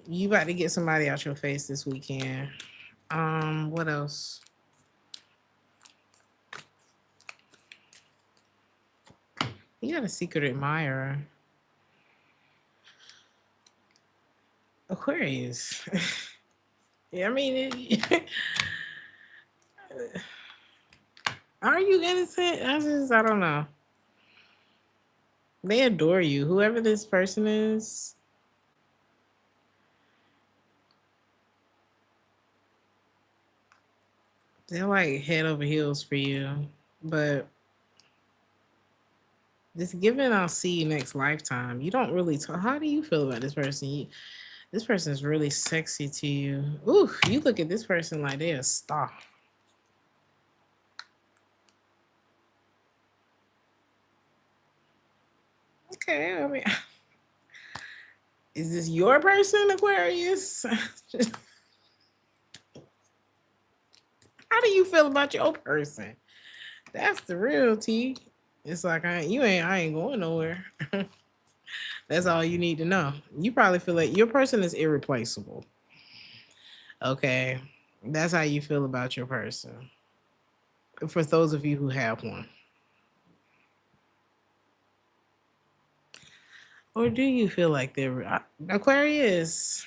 you about to get somebody out your face this weekend. What else? You got a secret admirer. Aquarius. Yeah, I mean, are you innocent? I don't know. They adore you. Whoever this person is, they're like head over heels for you. But this given I'll see you next lifetime. You don't really talk. How do you feel about this person? This person is really sexy to you. Ooh, you look at this person like they're a star. Okay, I mean, is this your person, Aquarius? How do you feel about your person? That's the real tea. It's like I ain't going nowhere. That's all you need to know. You probably feel like your person is irreplaceable. Okay. That's how you feel about your person. For those of you who have one. Or do you feel like they're Aquarius?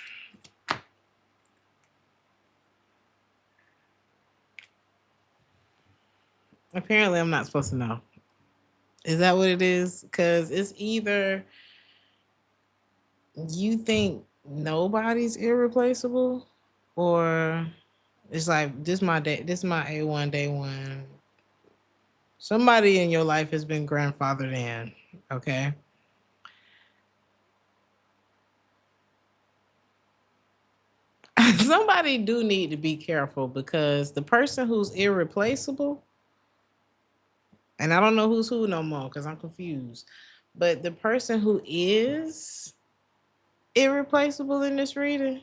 Apparently, I'm not supposed to know. Is that what it is? Because it's either you think nobody's irreplaceable, or it's like this my day. This is my A1 day one. Somebody in your life has been grandfathered in, okay? Somebody do need to be careful because the person who's irreplaceable, and I don't know who's who no more because I'm confused, but the person who is irreplaceable in this reading,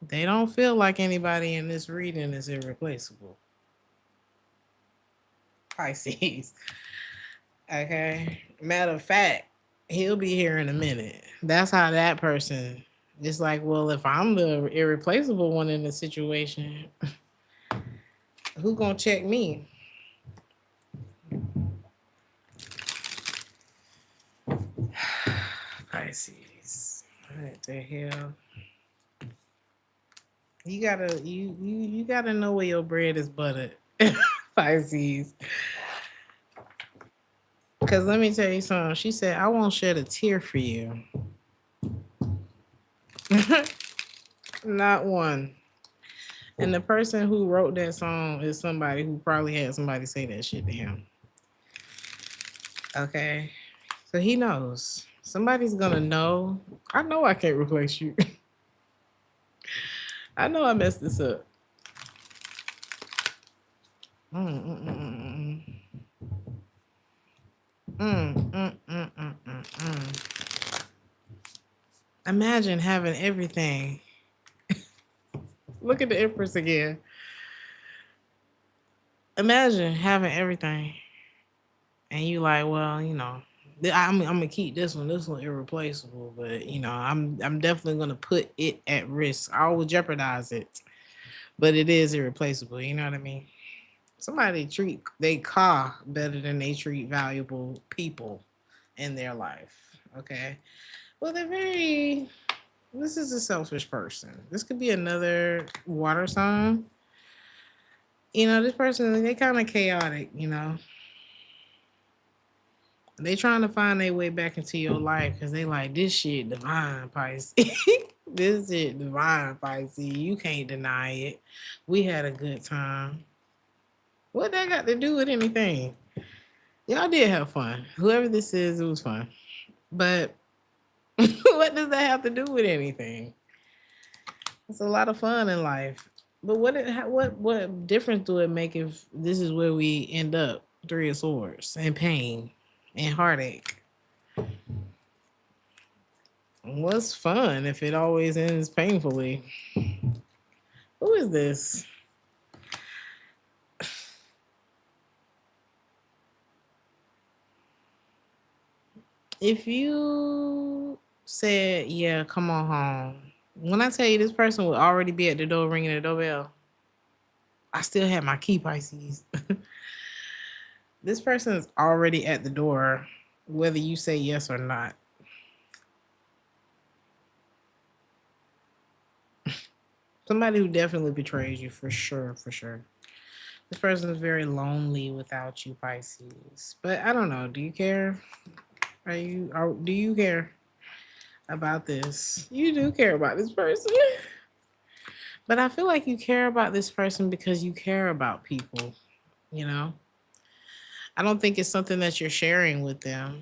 they don't feel like anybody in this reading is irreplaceable. Pisces. Okay. Matter of fact, he'll be here in a minute. That's how that person is like, well, if I'm the irreplaceable one in the situation, who gonna check me? Pisces. What the hell? You gotta know where your bread is buttered. Pisces. Cause let me tell you something. She said, I won't shed a tear for you. Not one. And the person who wrote that song is somebody who probably had somebody say that shit to him. Okay. So he knows. Somebody's gonna know. I know I can't replace you. I know I messed this up. Mm, mm, mm, mm, mm. Mm, mm, mm, mm, mm. Imagine having everything. Look at the Empress again. Imagine having everything, and you like, well, I'm gonna keep this one. This one irreplaceable, but I'm definitely gonna put it at risk. I will jeopardize it, but it is irreplaceable. You know what I mean? Somebody treat they car better than they treat valuable people in their life. Okay. Well, they're very. This is a selfish person. This could be another water sign. This person, they kind of chaotic. They trying to find their way back into your life because they like, this shit divine, Pisces. This shit divine, Pisces. You can't deny it. We had a good time. What that got to do with anything? Y'all did have fun. Whoever this is, it was fun. But what does that have to do with anything? It's a lot of fun in life. But what difference do it make if this is where we end up? Three of Swords and pain and heartache. What's fun if it always ends painfully? Who is this? If you said, yeah, come on home. When I tell you this person would already be at the door ringing the doorbell, I still have my key, Pisces. This person is already at the door, whether you say yes or not. Somebody who definitely betrays you for sure, for sure. This person is very lonely without you, Pisces. But I don't know. Do you care? Do you care about this? You do care about this person. But I feel like you care about this person because you care about people, you know? I don't think it's something that you're sharing with them.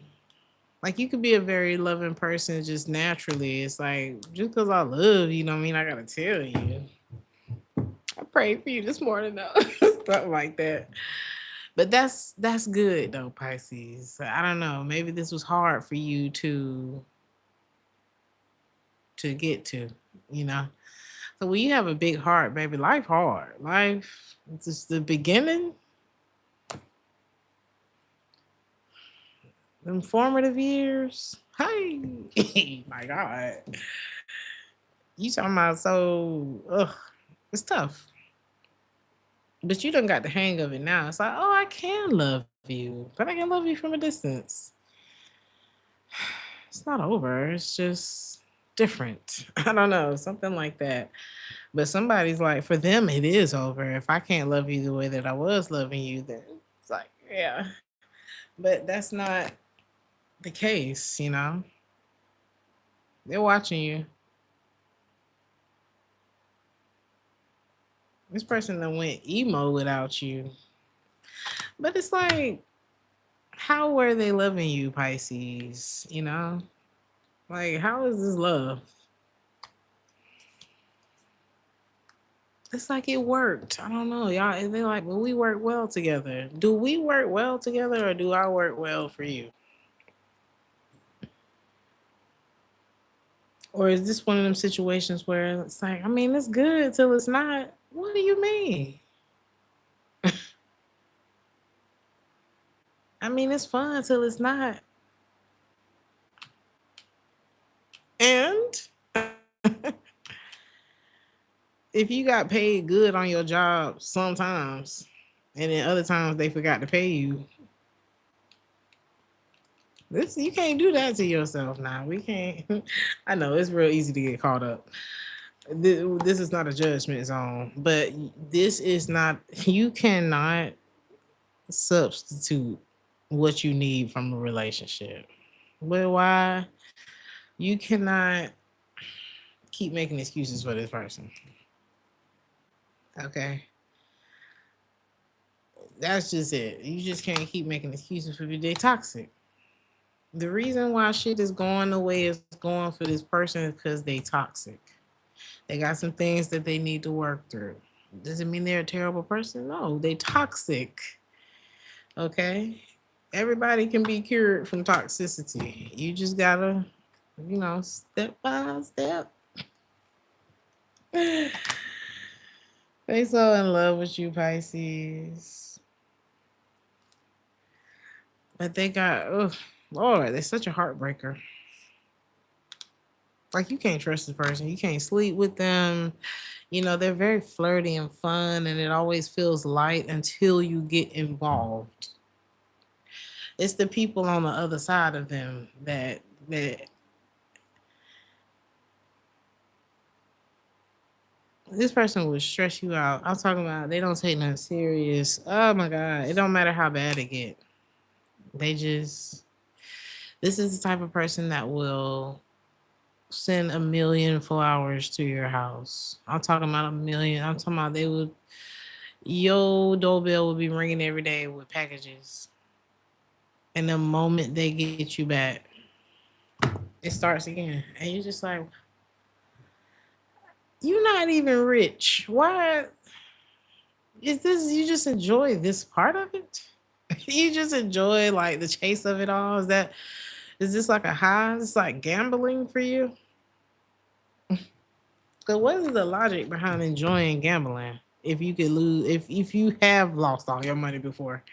Like you could be a very loving person just naturally. It's like just because I love you, don't mean I gotta tell you. I prayed for you this morning though. Something like that. But that's good though, Pisces. I don't know. Maybe this was hard for you to get to, you know. So when you have a big heart, baby, life hard. Life, it's just the beginning. Them formative years. Hey, my God. You talking about it's tough. But you done got the hang of it now. It's like, oh, I can love you, but I can love you from a distance. It's not over. It's just different. I don't know, something like that. But somebody's like, for them, it is over. If I can't love you the way that I was loving you, then it's like, yeah. But that's not the case. They're watching you. This person that went emo without you. But it's like, how were they loving you, Pisces? You know? Like, how is this love? It's like it worked. I don't know. Y'all, they're like, well, we work well together. Do we work well together or do I work well for you? Or is this one of them situations where it's like, I mean, it's good till it's not? What do you mean? I mean, it's fun till it's not. And if you got paid good on your job sometimes, and then other times they forgot to pay you, this you can't do that to yourself now. We can't. I know it's real easy to get caught up. This is not a judgment zone, but this is not. You cannot substitute what you need from a relationship. But why? You cannot keep making excuses for this person. Okay. That's just it. You just can't keep making excuses for people. They toxic. The reason why shit is going the way it's going for this person is because they toxic. They got some things that they need to work through. Doesn't mean they're a terrible person. No, they toxic. Okay. Everybody can be cured from toxicity. You just gotta, step by step. They so in love with you, Pisces. But they got, oh, Lord, they're such a heartbreaker. Like, you can't trust this person. You can't sleep with them. They're very flirty and fun, and it always feels light until you get involved. It's the people on the other side of them that this person will stress you out. I'm talking about they don't take nothing serious. Oh my God. It don't matter how bad it get. This is the type of person that will send 1,000,000 flowers to your house. I'm talking about 1,000,000. I'm talking about your doorbell will be ringing every day with packages. And the moment they get you back, it starts again. And you're just like, you're not even rich. Why is this? You just enjoy this part of it? You just enjoy like the chase of it all? Is this like a high? It's like gambling for you? So what is the logic behind enjoying gambling? If you could lose, if you have lost all your money before,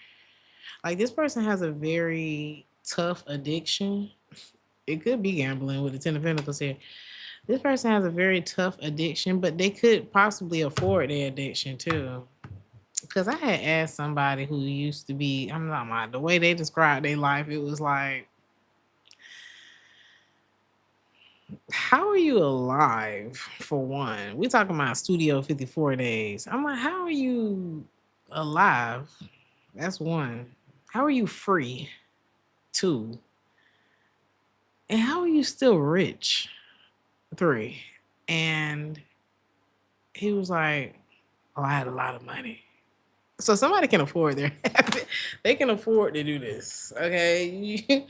like this person has a very tough addiction. It could be gambling with the Ten of Pentacles here. This person has a very tough addiction, but they could possibly afford their addiction too. Because I had asked somebody who used to be, I'm not mind, the way they described their life, it was like, how are you alive for one? We talking about Studio 54 days. I'm like, how are you alive? That's one. How are you free? Two. And how are you still rich? Three. And he was like, oh, I had a lot of money. So somebody can afford their they can afford to do this. Okay.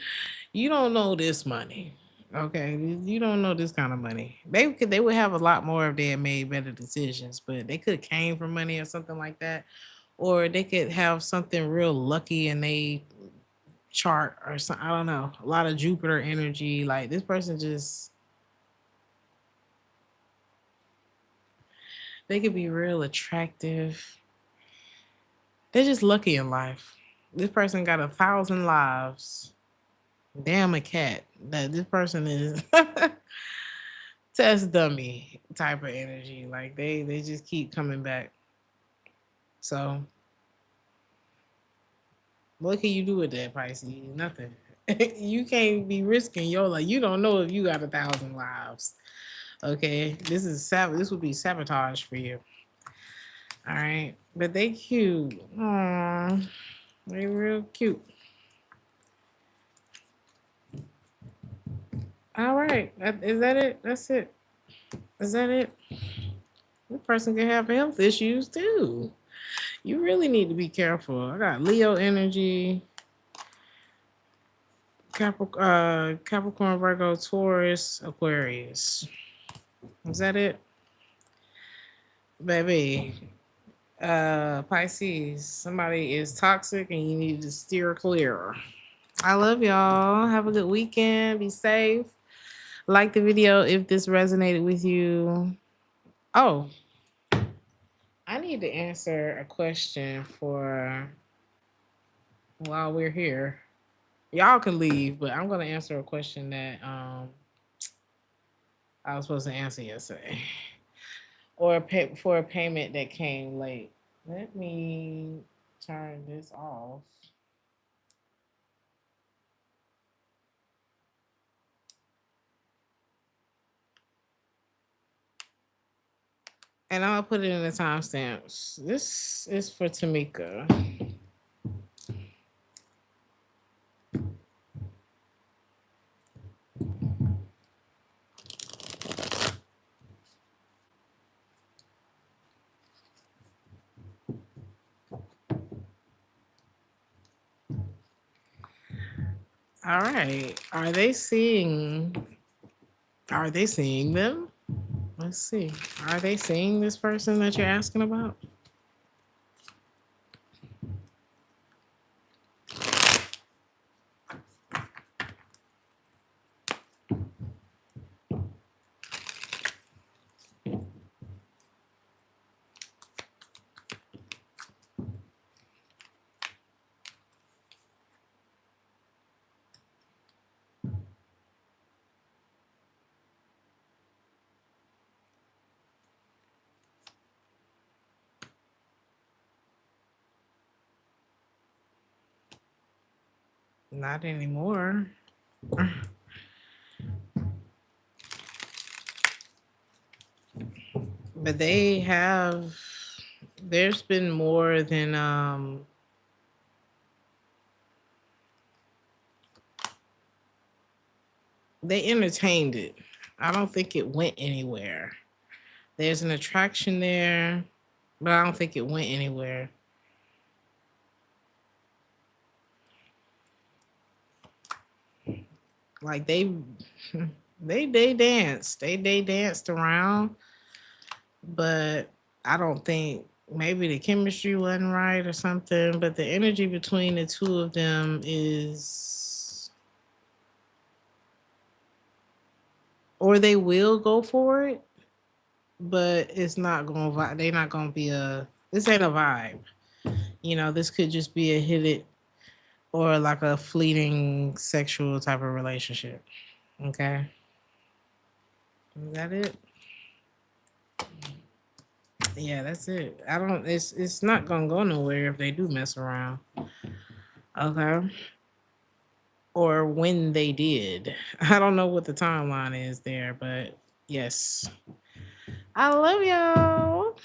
You don't know this money. Okay. You don't know this kind of money. They would have a lot more if they had made better decisions, but they could have came from money or something like that. Or they could have something real lucky in they chart or something. I don't know. A lot of Jupiter energy. Like this person just they could be real attractive. They're just lucky in life. This person got 1,000 lives. Damn a cat. That this person is test dummy type of energy. Like they just keep coming back. So what can you do with that, Pisces? Nothing. You can't be risking your life. You don't know if you got 1,000 lives. Okay, this would be sabotage for you. All right, but they cute. Aww, they real cute. All right, is that it? That's it. Is that it? This person can have health issues too. You really need to be careful. I got Leo energy, Capricorn, Virgo, Taurus, Aquarius. Is that it? Baby, Pisces, somebody is toxic and you need to steer clear. I love y'all. Have a good weekend. Be safe. Like the video if this resonated with you. Oh, I need to answer a question for while we're here. Y'all can leave, but I'm gonna answer a question that I was supposed to answer yesterday, or for a payment that came late. Let me turn this off. And I'll put it in the timestamps. This is for Tamika. All right. Are they seeing them? Let's see. Are they seeing this person that you're asking about? Not anymore. But there's been more than they entertained it. I don't think it went anywhere. There's an attraction there, but I don't think it went anywhere. Like they danced. They danced around, but I don't think maybe the chemistry wasn't right or something, but the energy between the two of them is, or they will go for it, but it's not going to they're not going to be this ain't a vibe. You know, this could just be a hit it or like a fleeting sexual type of relationship. Okay? Is that it? Yeah, that's it. I don't it's not going to go nowhere if they do mess around. Okay? Or when they did. I don't know what the timeline is there, but yes. I love y'all.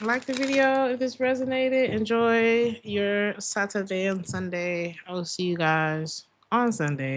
Like the video if this resonated. Enjoy your Saturday and Sunday. I will see you guys on Sunday.